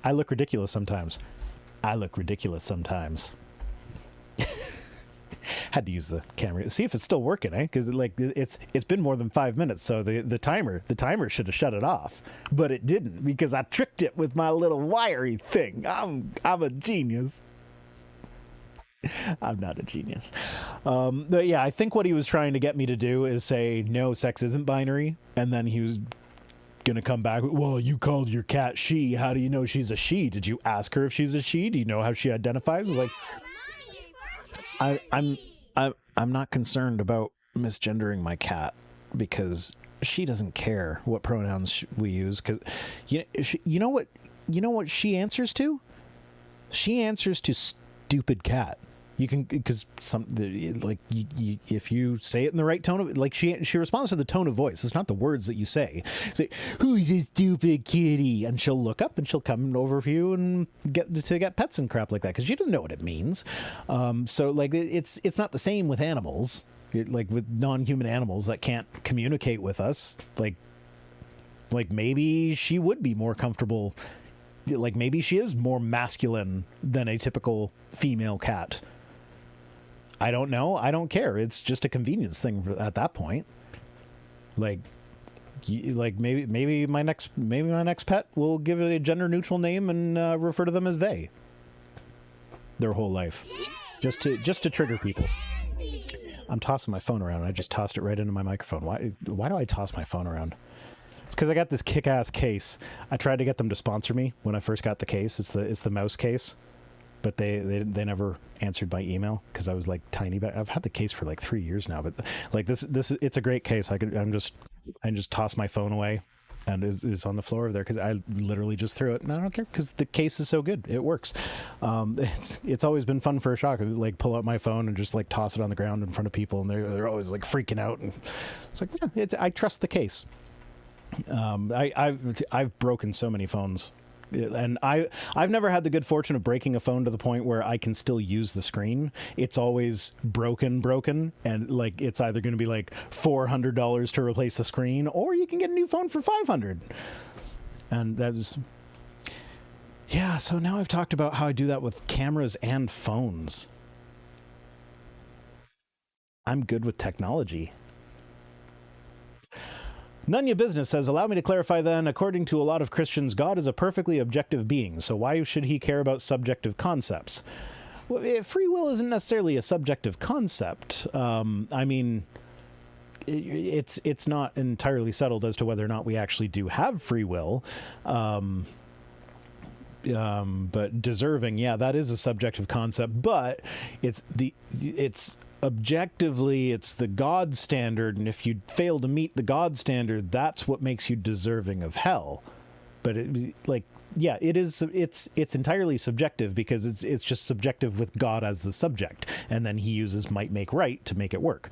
Speaker 1: I look ridiculous sometimes. Had to use the camera, see if it's still working, because like it's been more than 5 minutes, so the timer should have shut it off, but it didn't because I tricked it with my little wiry thing. I'm a genius. I'm not a genius. But yeah, I think what he was trying to get me to do is say, no, sex isn't binary, and then he was gonna come back with, well, you called your cat she, how do you know she's a she? Did you ask her if she's a she? Do you know how she identifies? I was like, I'm not concerned about misgendering my cat because she doesn't care what pronouns we use, because you know what she answers to? She answers to stupid cat. You can, because if you say it in the right tone of, like, she responds to the tone of voice. It's not the words that you say. Say, who's this stupid kitty? And she'll look up and she'll come over for you and get pets and crap like that, because she doesn't know what it means. So like it's not the same with animals, like with non-human animals that can't communicate with us. Like maybe she would be more comfortable. Like maybe she is more masculine than a typical female cat. I don't know. I don't care. It's just a convenience thing at that point. Like maybe my next pet will give it a gender neutral name and refer to them as they their whole life, just to trigger people. I'm tossing my phone around. I just tossed it right into my microphone. Why do I toss my phone around? It's because I got this kick-ass case. I tried to get them to sponsor me when I first got the case. It's the mouse case. but they never answered my email because I was like tiny. But I've had the case for like 3 years now. But like this it's a great case. I just toss my phone away, and it's on the floor over there because I literally just threw it, and I don't care because the case is so good. It works. It's always been fun for a shock. Like pull out my phone and just like toss it on the ground in front of people, and they're always like freaking out. And it's like, yeah, I trust the case. I've broken so many phones, and I've never had the good fortune of breaking a phone to the point where I can still use the screen. It's always broken, and like it's either going to be like $400 to replace the screen, or you can get a new phone for $500. And that was, yeah. So now I've talked about how I do that with cameras and phones. I'm good with technology. None your business says, allow me to clarify then, according to a lot of Christians, God is a perfectly objective being, so why should he care about subjective concepts? Well, free will isn't necessarily a subjective concept. I mean, it's not entirely settled as to whether or not we actually do have free will. But deserving, yeah, that is a subjective concept, but it's objectively, it's the God standard, and if you fail to meet the God standard, that's what makes you deserving of hell. But it's entirely subjective because it's just subjective with God as the subject, and then he uses might make right to make it work.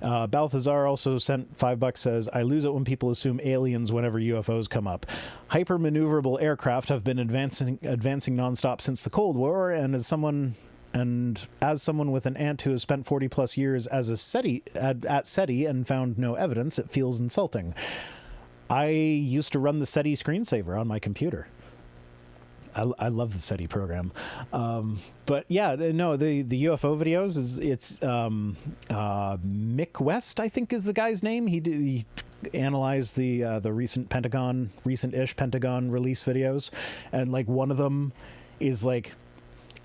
Speaker 1: Balthazar also sent $5, says, I lose it when people assume aliens whenever UFOs come up. Hyper-maneuverable aircraft have been advancing nonstop since the Cold War, and as someone with an aunt who has spent 40 plus years as a SETI at SETI and found no evidence, it feels insulting. I used to run the SETI screensaver on my computer. I love the SETI program. But yeah, no, the UFO videos it's Mick West, I think is the guy's name. He analyzed the recent-ish Pentagon release videos, and like one of them is like,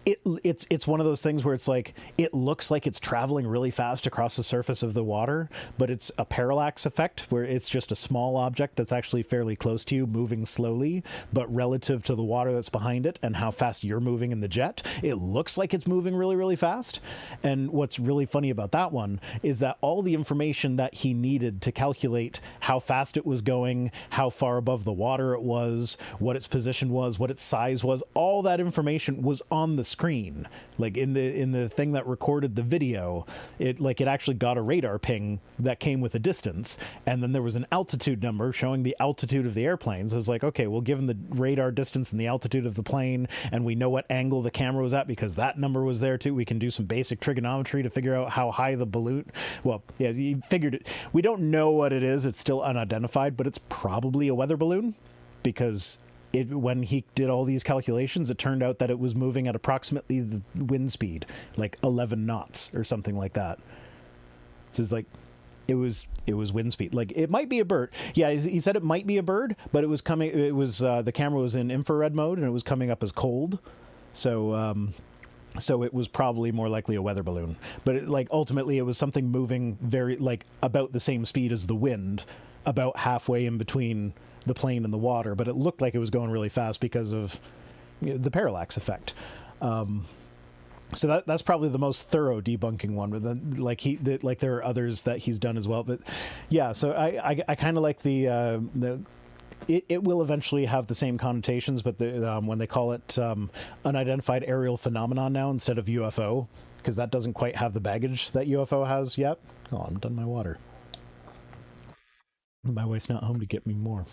Speaker 1: it's one of those things where it's like it looks like it's traveling really fast across the surface of the water, but it's a parallax effect where it's just a small object that's actually fairly close to you moving slowly, but relative to the water that's behind it and how fast you're moving in the jet, it looks like it's moving really, really fast. And what's really funny about that one is that all the information that he needed to calculate how fast it was going, how far above the water it was, what its position was, what its size was, all that information was on the screen. Like in the thing that recorded the video, it actually got a radar ping that came with a distance, and then there was an altitude number showing the altitude of the airplane. So it was like, okay, well, given the radar distance and the altitude of the plane, and we know what angle the camera was at because that number was there too, we can do some basic trigonometry to figure out how high the balloon, well, yeah, you figured it. We don't know what it is. It's still unidentified, but it's probably a weather balloon, because when he did all these calculations, it turned out that it was moving at approximately the wind speed, like 11 knots or something like that. So it's like, it was wind speed. Like, it might be a bird. Yeah, he said it might be a bird, but the camera was in infrared mode and it was coming up as cold. So it was probably more likely a weather balloon. But ultimately it was something moving very, about the same speed as the wind, about halfway in between the plane and the water, but it looked like it was going really fast because of the parallax effect. So that's probably the most thorough debunking one. But then, there are others that he's done as well. But yeah, so I kind of like it will eventually have the same connotations, but when they call it unidentified aerial phenomenon now instead of UFO, because that doesn't quite have the baggage that UFO has yet. Oh, I'm done my water. My wife's not home to get me more.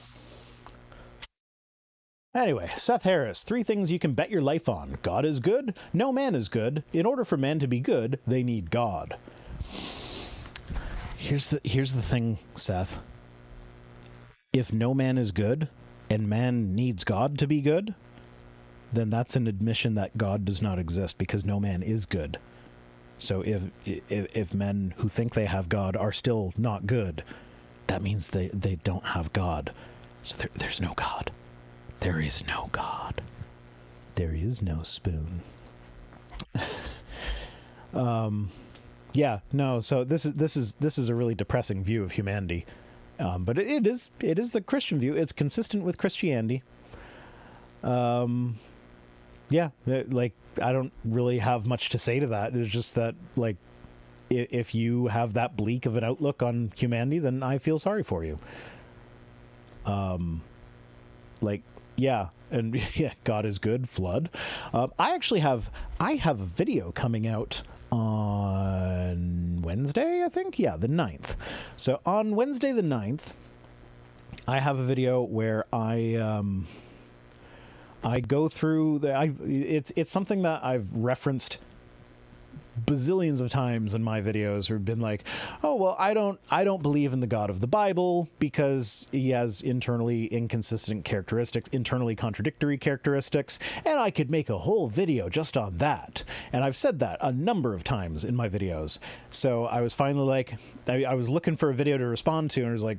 Speaker 1: Anyway, Seth Harris, 3 things you can bet your life on. God is good. No man is good. In order for man to be good, they need God. Here's the thing, Seth. If no man is good, and man needs God to be good, then that's an admission that God does not exist, because no man is good. So if men who think they have God are still not good, that means they don't have God. So there's no God. There is no God. There is no spoon. Yeah, no. So this is a really depressing view of humanity, but it is the Christian view. It's consistent with Christianity. yeah, like, I don't really have much to say to that. It's just that, like, if you have that bleak of an outlook on humanity, then I feel sorry for you. Like, yeah, and yeah, God is good, flood. I have a video coming out on Wednesday, I think. Yeah, the 9th. So on Wednesday the 9th, I have a video where I go through it's something that I've referenced bazillions of times in my videos, who've been like, oh, well, I don't believe in the God of the Bible because he has internally inconsistent characteristics, internally contradictory characteristics, and I could make a whole video just on that. And I've said that a number of times in my videos. So I was finally like, I was looking for a video to respond to, and I was like,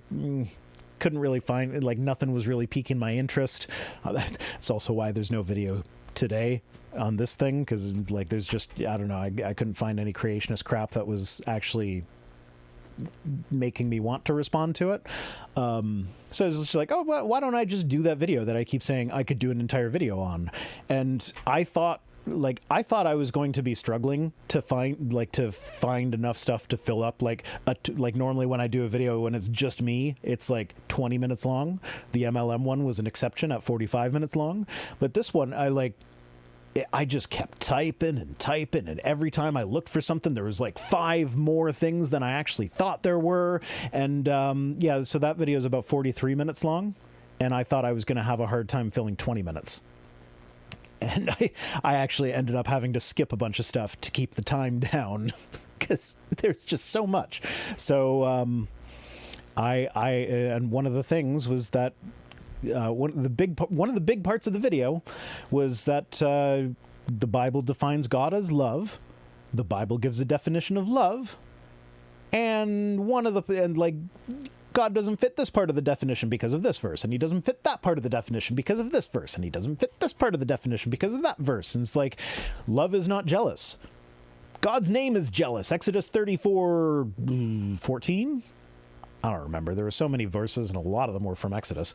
Speaker 1: couldn't really find, like, nothing was really piquing my interest. That's also why there's no video today on this thing, because, like, there's just, I don't know, I couldn't find any creationist crap that was actually making me want to respond to it. So it's just like, oh, well, why don't I just do that video that I keep saying I could do an entire video on? And I thought I was going to be struggling to find enough stuff to fill up, like normally when I do a video, when it's just me, it's like 20 minutes long. The MLM one was an exception at 45 minutes long, but this one, I just kept typing, and every time I looked for something, there was like 5 more things than I actually thought there were. And yeah, so that video is about 43 minutes long, and I thought I was going to have a hard time filling 20 minutes. And I actually ended up having to skip a bunch of stuff to keep the time down because there's just so much. So and one of the things was that one of the big parts of the video was that the Bible defines God as love. The Bible gives a definition of love, and God doesn't fit this part of the definition because of this verse, and he doesn't fit that part of the definition because of this verse, and he doesn't fit this part of the definition because of that verse. And it's like, love is not jealous. God's name is jealous. Exodus 34:14. I don't remember. There were so many verses, and a lot of them were from Exodus.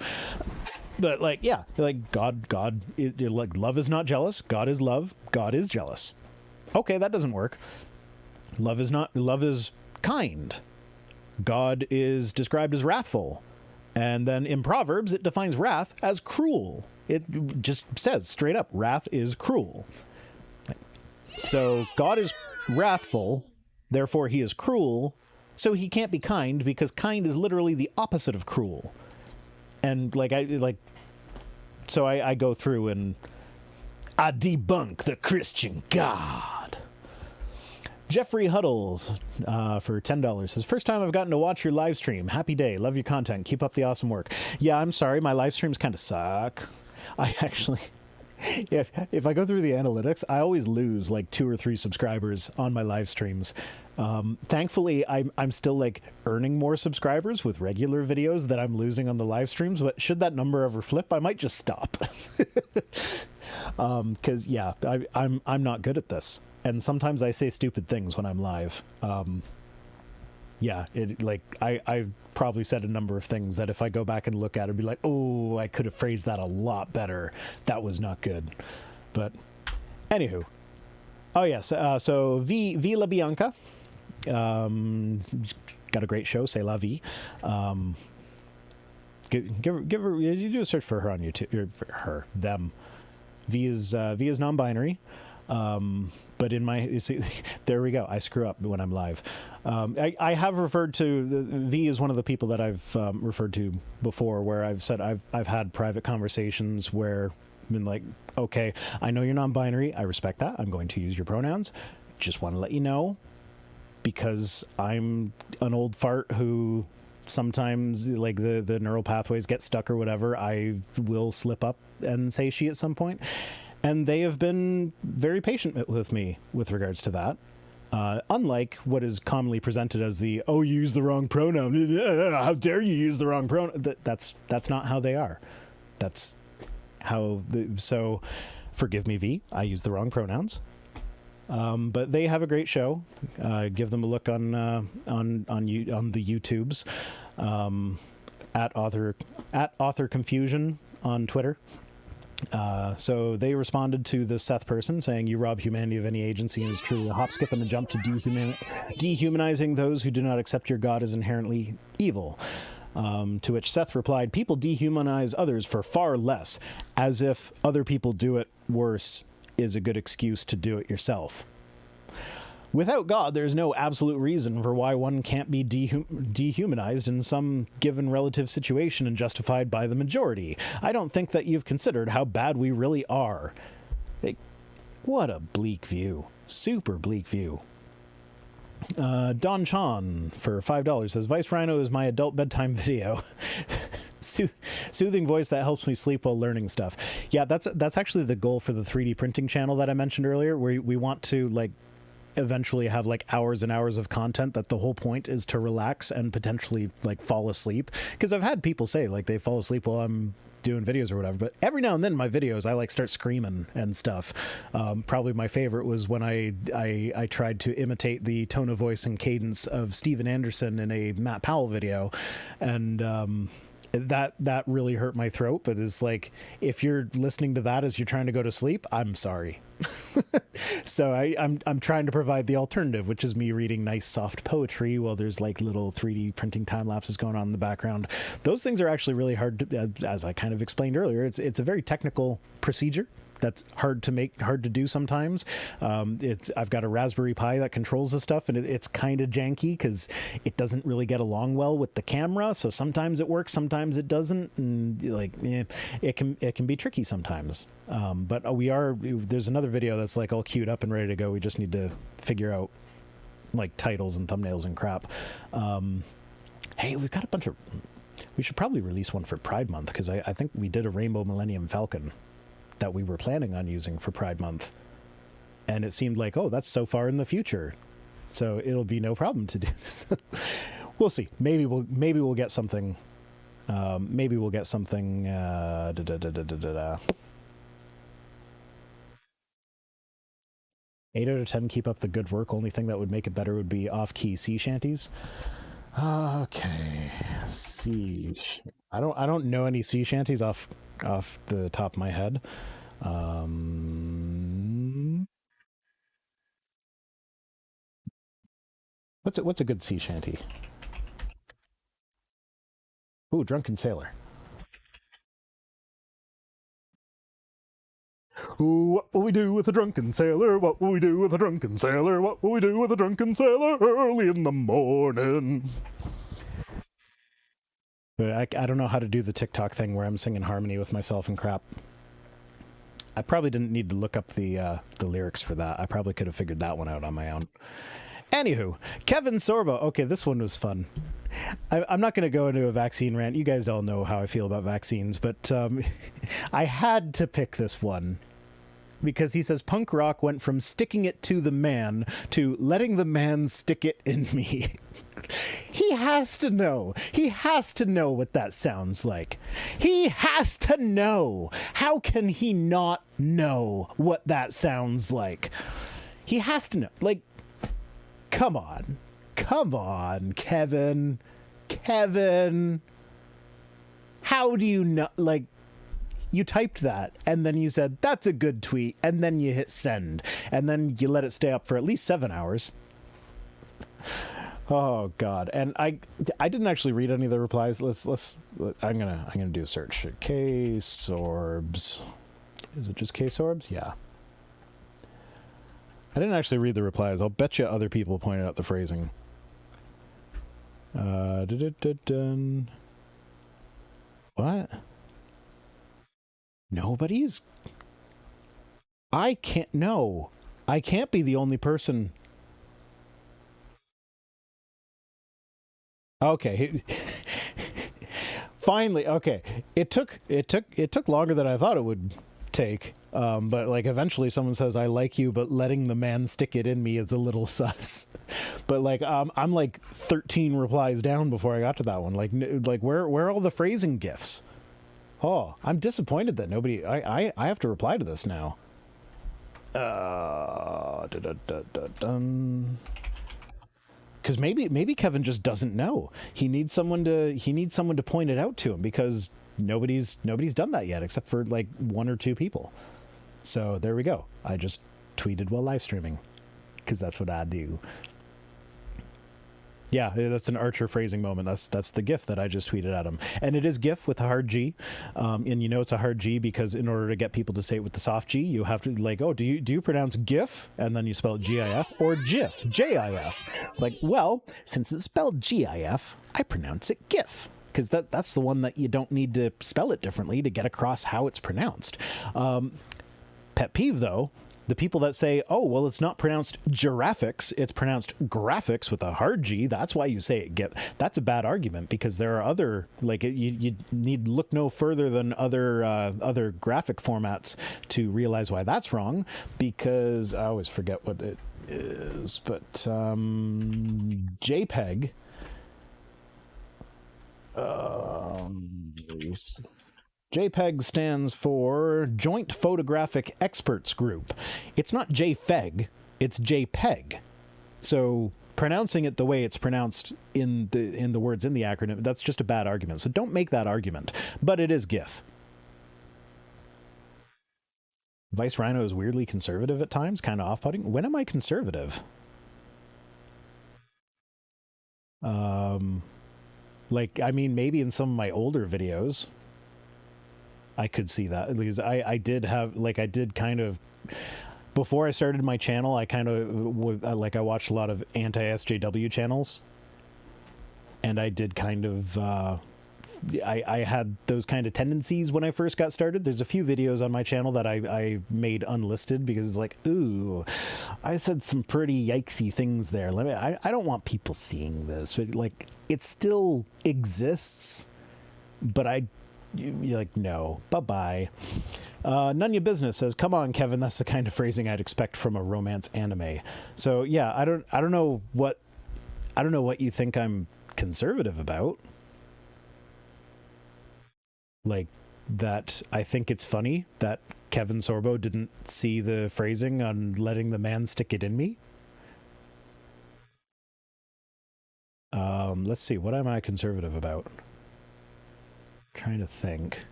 Speaker 1: But, like, yeah, like, like, love is not jealous. God is love. God is jealous. Okay, that doesn't work. Love is kind. God is described as wrathful. And then in Proverbs, it defines wrath as cruel. It just says straight up, wrath is cruel. So God is wrathful, therefore he is cruel. So he can't be kind, because kind is literally the opposite of cruel. And so I go through and I debunk the Christian God. Jeffrey Huddles for $10 says, first time I've gotten to watch your live stream. Happy day. Love your content. Keep up the awesome work. Yeah, I'm sorry. My live streams kind of suck. I actually... If I go through the analytics, I always lose like 2 or 3 subscribers on my live streams. Thankfully, I'm still like earning more subscribers with regular videos that I'm losing on the live streams. But should that number ever flip, I might just stop. Because yeah, I'm not good at this, and sometimes I say stupid things when I'm live. Yeah, I probably said a number of things that if I go back and look at it, I'd be like, oh, I could have phrased that a lot better. That was not good. But anywho. Oh, yes. So V La Bianca. Got a great show, C'est La Vie. Give her, you do a search for her on YouTube, for them. V is non-binary. But in my, you see, there we go. I screw up when I'm live. I have referred to V is one of the people that I've referred to before, where I've said I've had private conversations where I've been like, okay, I know you're non-binary. I respect that. I'm going to use your pronouns. Just want to let you know, because I'm an old fart who sometimes, like, the neural pathways get stuck or whatever. I will slip up and say she at some point. And they have been very patient with me with regards to that. Unlike what is commonly presented as the, oh, you used the wrong pronoun. How dare you use the wrong pronoun? That's not how they are. That's how, so forgive me, V, I use the wrong pronouns. But they have a great show. Give them a look on the YouTubes, at author confusion on Twitter. So they responded to the Seth person saying, "You rob humanity of any agency and is truly a hop, skip, and a jump to dehumanizing those who do not accept your God as inherently evil." To which Seth replied, "People dehumanize others for far less, as if other people do it worse is a good excuse to do it yourself. Without God, there's no absolute reason for why one can't be dehumanized in some given relative situation and justified by the majority. I don't think that you've considered how bad we really are." What a bleak view. Super bleak view. Don Chan for $5 says, "Vice Rhino is my adult bedtime video." Soothing voice that helps me sleep while learning stuff. Yeah, that's actually the goal for the 3D printing channel that I mentioned earlier, where we want to like eventually have like hours and hours of content that the whole point is to relax and potentially like fall asleep. Because I've had people say like they fall asleep while I'm doing videos or whatever, but every now and then in my videos I like start screaming and stuff. Probably my favorite was when I tried to imitate the tone of voice and cadence of Steven Anderson in a Matt Powell video, and that really hurt my throat. But it's like, if you're listening to that as you're trying to go to sleep, I'm sorry. So I'm trying to provide the alternative, which is me reading nice soft poetry while there's like little 3D printing time lapses going on in the background. Those things are actually really hard to, as I kind of explained earlier. It's a very technical procedure that's hard to do sometimes. I've got a Raspberry Pi that controls the stuff, and it's kind of janky because it doesn't really get along well with the camera. So sometimes it works, sometimes it doesn't, and it can be tricky sometimes. But there's another video that's like all queued up and ready to go. We just need to figure out like titles and thumbnails and crap. Hey, we've got a bunch of. We should probably release one for Pride Month, because I think we did a Rainbow Millennium Falcon that we were planning on using for Pride Month, and it seemed like, oh, that's so far in the future, so it'll be no problem to do this. We'll see. Maybe we'll get something. Maybe we'll get something. 8 out of 10 keep up the good work. Only thing that would make it better would be off-key sea shanties. Okay, I don't know any sea shanties off the top of my head. What's a good sea shanty? Ooh, Drunken Sailor. Ooh, what will we do with a drunken sailor? What will we do with a drunken sailor? What will we do with a drunken sailor early in the morning? But I don't know how to do the TikTok thing where I'm singing harmony with myself and crap. I probably didn't need to look up the lyrics for that. I probably could have figured that one out on my own. Anywho, Kevin Sorbo. Okay, this one was fun. I'm not going to go into a vaccine rant. You guys all know how I feel about vaccines, but I had to pick this one because he says punk rock went from sticking it to the man to letting the man stick it in me. He has to know. He has to know what that sounds like. He has to know. How can he not know what that sounds like? He has to know. Like, come on. Come on, Kevin. Kevin. How do you know? Like, you typed that, and then you said, that's a good tweet, and then you hit send, and then you let it stay up for at least 7 hours. Oh God. And I didn't actually read any of the replies. I'm gonna do a search. K Sorbs. Is it just K Sorbs? Yeah. I didn't actually read the replies. I'll bet you other people pointed out the phrasing. What? Nobody's. I can't. No, I can't be the only person. Okay. Finally, okay. It took longer than I thought it would take. But like eventually someone says, I like you, but letting the man stick it in me is a little sus. But like, I'm like 13 replies down before I got to that one. Like where are all the phrasing gifs? Oh, I'm disappointed that nobody, I have to reply to this now. Because maybe Kevin just doesn't know. He needs someone to point it out to him, because nobody's done that yet, except for like 1 or 2 people. So there we go. I just tweeted while live streaming, because that's what I do. Yeah, that's an Archer phrasing moment. That's the GIF that I just tweeted at him. And it is GIF with a hard G. And you know it's a hard G because in order to get people to say it with the soft G, you have to like, oh, do you pronounce GIF? And then you spell it GIF, or GIF, J-I-F. It's like, well, since it's spelled GIF, I pronounce it GIF. Because that's the one that you don't need to spell it differently to get across how it's pronounced. Pet peeve, though, the people that say, oh, well, it's not pronounced giraffics, it's pronounced graphics with a hard G, that's why you say it GIF. That's a bad argument, because there are other, like, you need to look no further than other graphic formats to realize why that's wrong, because I always forget what it is, but JPEG... JPEG stands for Joint Photographic Experts Group. It's not JFEG, it's JPEG. So pronouncing it the way it's pronounced in the words in the acronym, that's just a bad argument. So don't make that argument. But it is GIF. Vice Rhino is weirdly conservative at times, kind of off-putting. When am I conservative? Like, I mean, maybe in some of my older videos, I could see that. Because I did have, like, I did kind of, before I started my channel, I kind of, like, I watched a lot of anti-SJW channels. And I did kind of, I had those kind of tendencies when I first got started. There's a few videos on my channel that I made unlisted because it's like, ooh, I said some pretty yikesy things there. I don't want people seeing this. But like, it still exists, but you're like, no, bye-bye. None your business says, come on, Kevin, that's the kind of phrasing I'd expect from a romance anime. So yeah, I don't know what you think I'm conservative about. Like, that I think it's funny that Kevin Sorbo didn't see the phrasing on letting the man stick it in me. Let's see, what am I conservative about? Trying to think.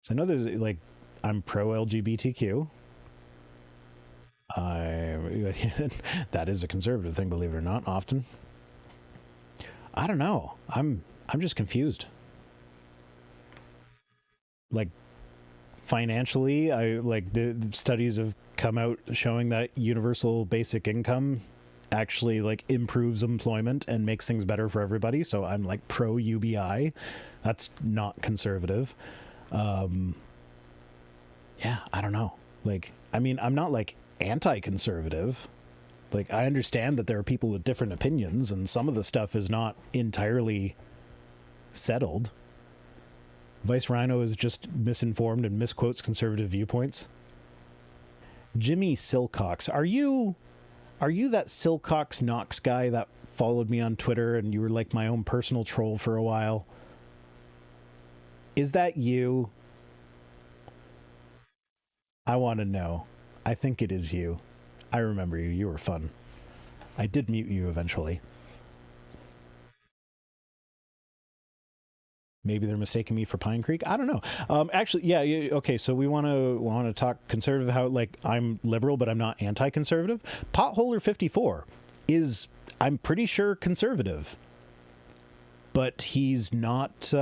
Speaker 1: So I know there's, like, I'm pro LGBTQ. That is a conservative thing, believe it or not, often. I don't know. I'm just confused. Like, financially, the studies have come out showing that universal basic income actually, like, improves employment and makes things better for everybody. So I'm, like, pro UBI. That's not conservative. Yeah, I don't know. Like, I mean, I'm not, like, anti-conservative. Like, I understand that there are people with different opinions, and some of the stuff is not entirely settled. Vice Rhino is just misinformed and misquotes conservative viewpoints. Jimmy Silcox, are you that Silcox Knox guy that followed me on Twitter and you were like my own personal troll for a while? Is that you? I want to know. I think it is you. I remember you. You were fun. I did mute you eventually. Maybe they're mistaking me for Pine Creek. I don't know. Actually, yeah. Okay. So we want to talk conservative. How, like, I'm liberal, but I'm not anti-conservative. Potholer 54 is, I'm pretty sure, conservative, but he's not.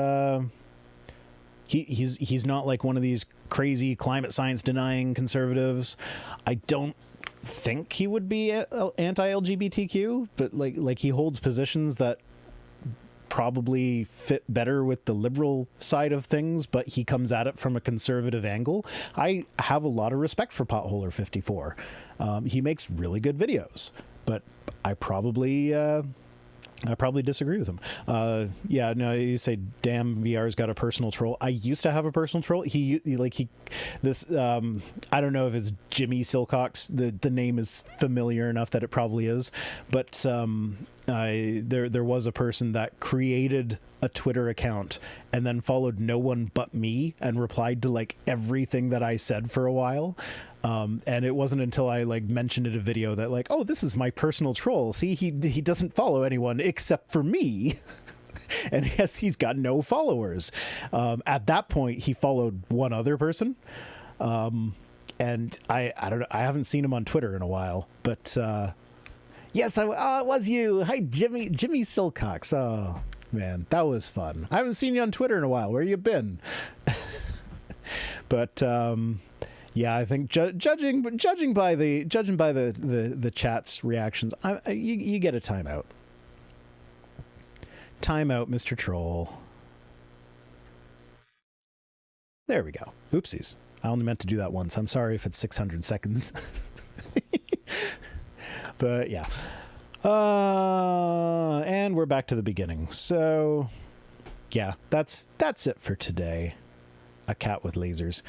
Speaker 1: He's not like one of these crazy climate science denying conservatives. I don't think he would be anti-LGBTQ, but like he holds positions that probably fit better with the liberal side of things, but he comes at it from a conservative angle. I have a lot of respect for Potholer 54. He makes really good videos, but I probably disagree with him. Yeah, no, you say, damn, VR's got a personal troll. I used to have a personal troll. I don't know if it's Jimmy Silcox. The name is familiar enough that it probably is, but there was a person that created a Twitter account and then followed no one but me and replied to like everything that I said for a while. And it wasn't until I like mentioned in a video that like, oh, this is my personal troll. See, he doesn't follow anyone except for me. And yes, he's got no followers. At that point, he followed one other person. And I don't know, I haven't seen him on Twitter in a while, but yes, it was you. Hi, Jimmy Silcox. Oh man, that was fun. I haven't seen you on Twitter in a while. Where you been? But yeah, I think judging by the chat's reactions, you get a timeout. Timeout, Mr. Troll. There we go. Oopsies. I only meant to do that once. I'm sorry if it's 600 seconds. But yeah. And we're back to the beginning. So yeah, that's it for today. A cat with lasers.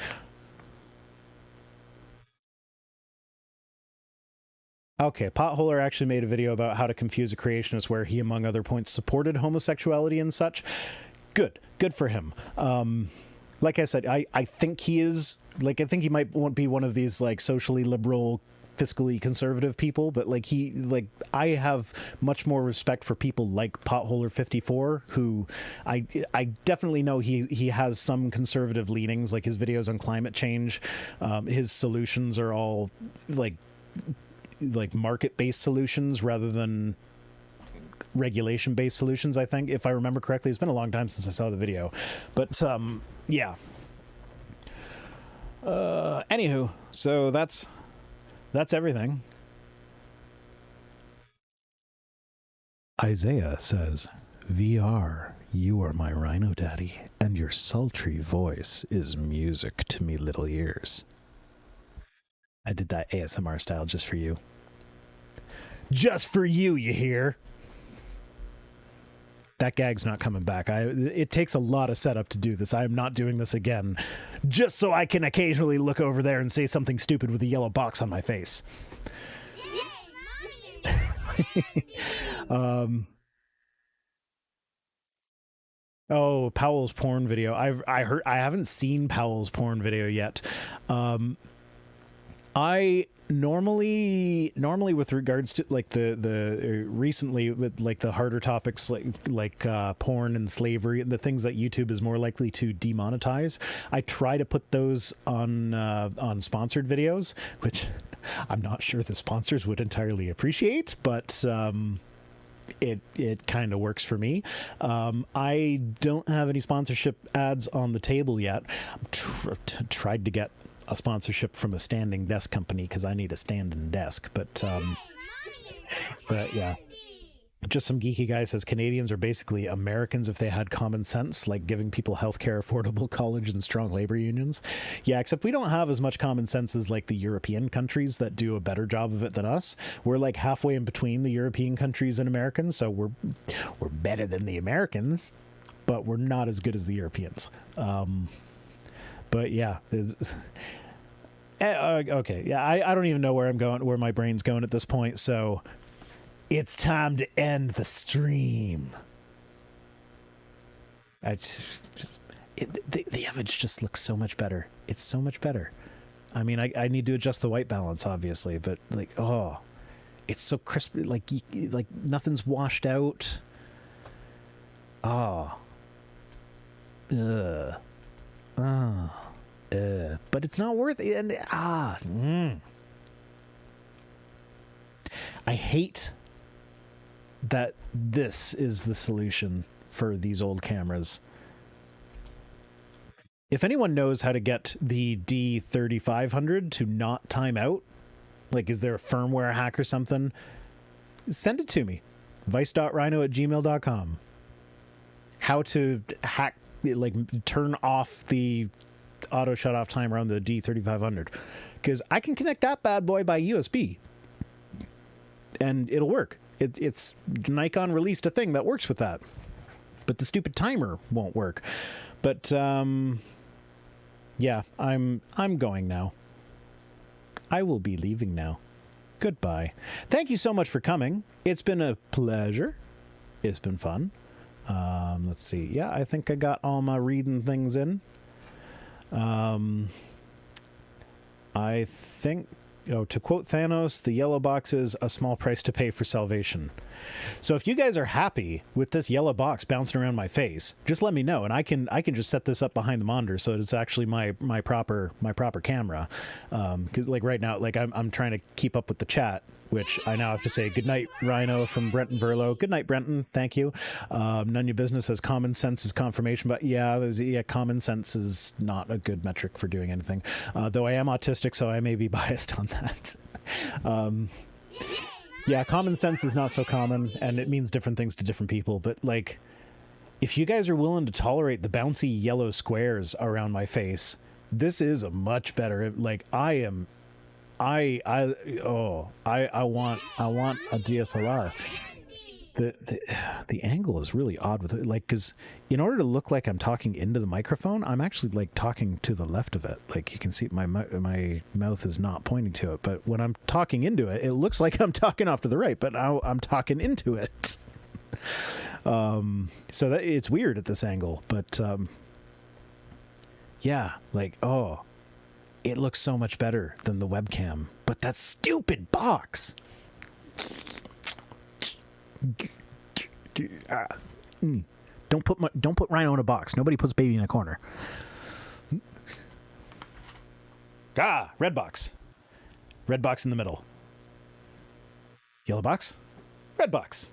Speaker 1: Okay, Potholer actually made a video about how to confuse a creationist where he, among other points, supported homosexuality and such. Good for him. Like I said, I think he is, like, I think he might be one of these, like, socially liberal, fiscally conservative people, but, like, I have much more respect for people like Potholer 54, who I definitely know he has some conservative leanings, like his videos on climate change. His solutions are all, like market-based solutions rather than regulation-based solutions, I think, if I remember correctly. It's been a long time since I saw the video, but yeah. Anywho, so that's everything. Isaiah says, VR, you are my Rhino daddy, and your sultry voice is music to me little ears. I did that ASMR style just for you. Just for you, you hear? That gag's not coming back. It takes a lot of setup to do this. I am not doing this again, just so I can occasionally look over there and say something stupid with a yellow box on my face.
Speaker 2: Yay, Mommy,
Speaker 1: Oh, Powell's porn video. I haven't seen Powell's porn video yet. I normally with regards to like the recently with like the harder topics like porn and slavery and the things that YouTube is more likely to demonetize, I try to put those on sponsored videos, which I'm not sure the sponsors would entirely appreciate, but it kind of works for me. I don't have any sponsorship ads on the table yet. Tried to get a sponsorship from a standing desk company because I need a standing desk, but yeah. Just some geeky guy says Canadians are basically Americans if they had common sense, like giving people healthcare, affordable college, and strong labor unions. Yeah, except we don't have as much common sense as like the European countries that do a better job of it than us. We're like halfway in between the European countries and Americans, so we're better than the Americans, but we're not as good as the Europeans. But yeah, okay, yeah, I don't even know where I'm going, where my brain's going at this point, so it's time to end the stream. The image just looks so much better. It's so much better. I mean, I need to adjust the white balance, obviously, but like, oh, it's so crisp, like nothing's washed out. Oh. But it's not worth it. And I hate that this is the solution for these old cameras. If anyone knows how to get the D3500 to not time out, like, is there a firmware hack or something? Send it to me. vice.rhino@gmail.com. How to hack, like, turn off the auto shut off timer on the D3500, because I can connect that bad boy by USB and it'll work. It's Nikon released a thing that works with that, but the stupid timer won't work. But yeah, I'm going now. I will be leaving now. Goodbye. Thank you so much for coming. It's been a pleasure. It's been fun. Let's see. Yeah, I think I got all my reading things in. I think To quote Thanos, the yellow box is a small price to pay for salvation. So if you guys are happy with this yellow box bouncing around my face, just let me know, and I can just set this up behind the monitor so it's actually my proper camera. Because like right now, like I'm trying to keep up with the chat, which I now have to say goodnight, Rhino from Brenton Verlo. Good night, Brenton. Thank you. None of your business has common sense is confirmation, but yeah, common sense is not a good metric for doing anything. Though I am autistic, so I may be biased on that. Yeah, common sense is not so common, and it means different things to different people. But like, if you guys are willing to tolerate the bouncy yellow squares around my face, this is a much better. Like, I want a DSLR. The angle is really odd with it, like, because in order to look like I'm talking into the microphone, I'm actually like talking to the left of it. Like you can see my mouth is not pointing to it, but when I'm talking into it, it looks like I'm talking off to the right, but now I'm talking into it. So that it's weird at this angle, but yeah, like, oh, it looks so much better than the webcam, but that stupid box. Don't put Rhino in a box. Nobody puts baby in a corner. Red box. Red box in the middle. Yellow box. Red box.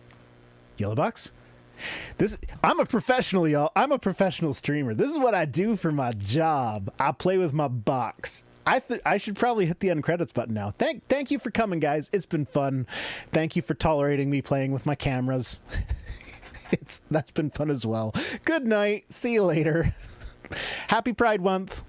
Speaker 1: Yellow box. I'm a professional, y'all. I'm a professional streamer. This is what I do for my job. I play with my box. I should probably hit the end credits button now. Thank you for coming, guys. It's been fun. Thank you for tolerating me playing with my cameras. That's been fun as well. Good night. See you later. Happy Pride Month.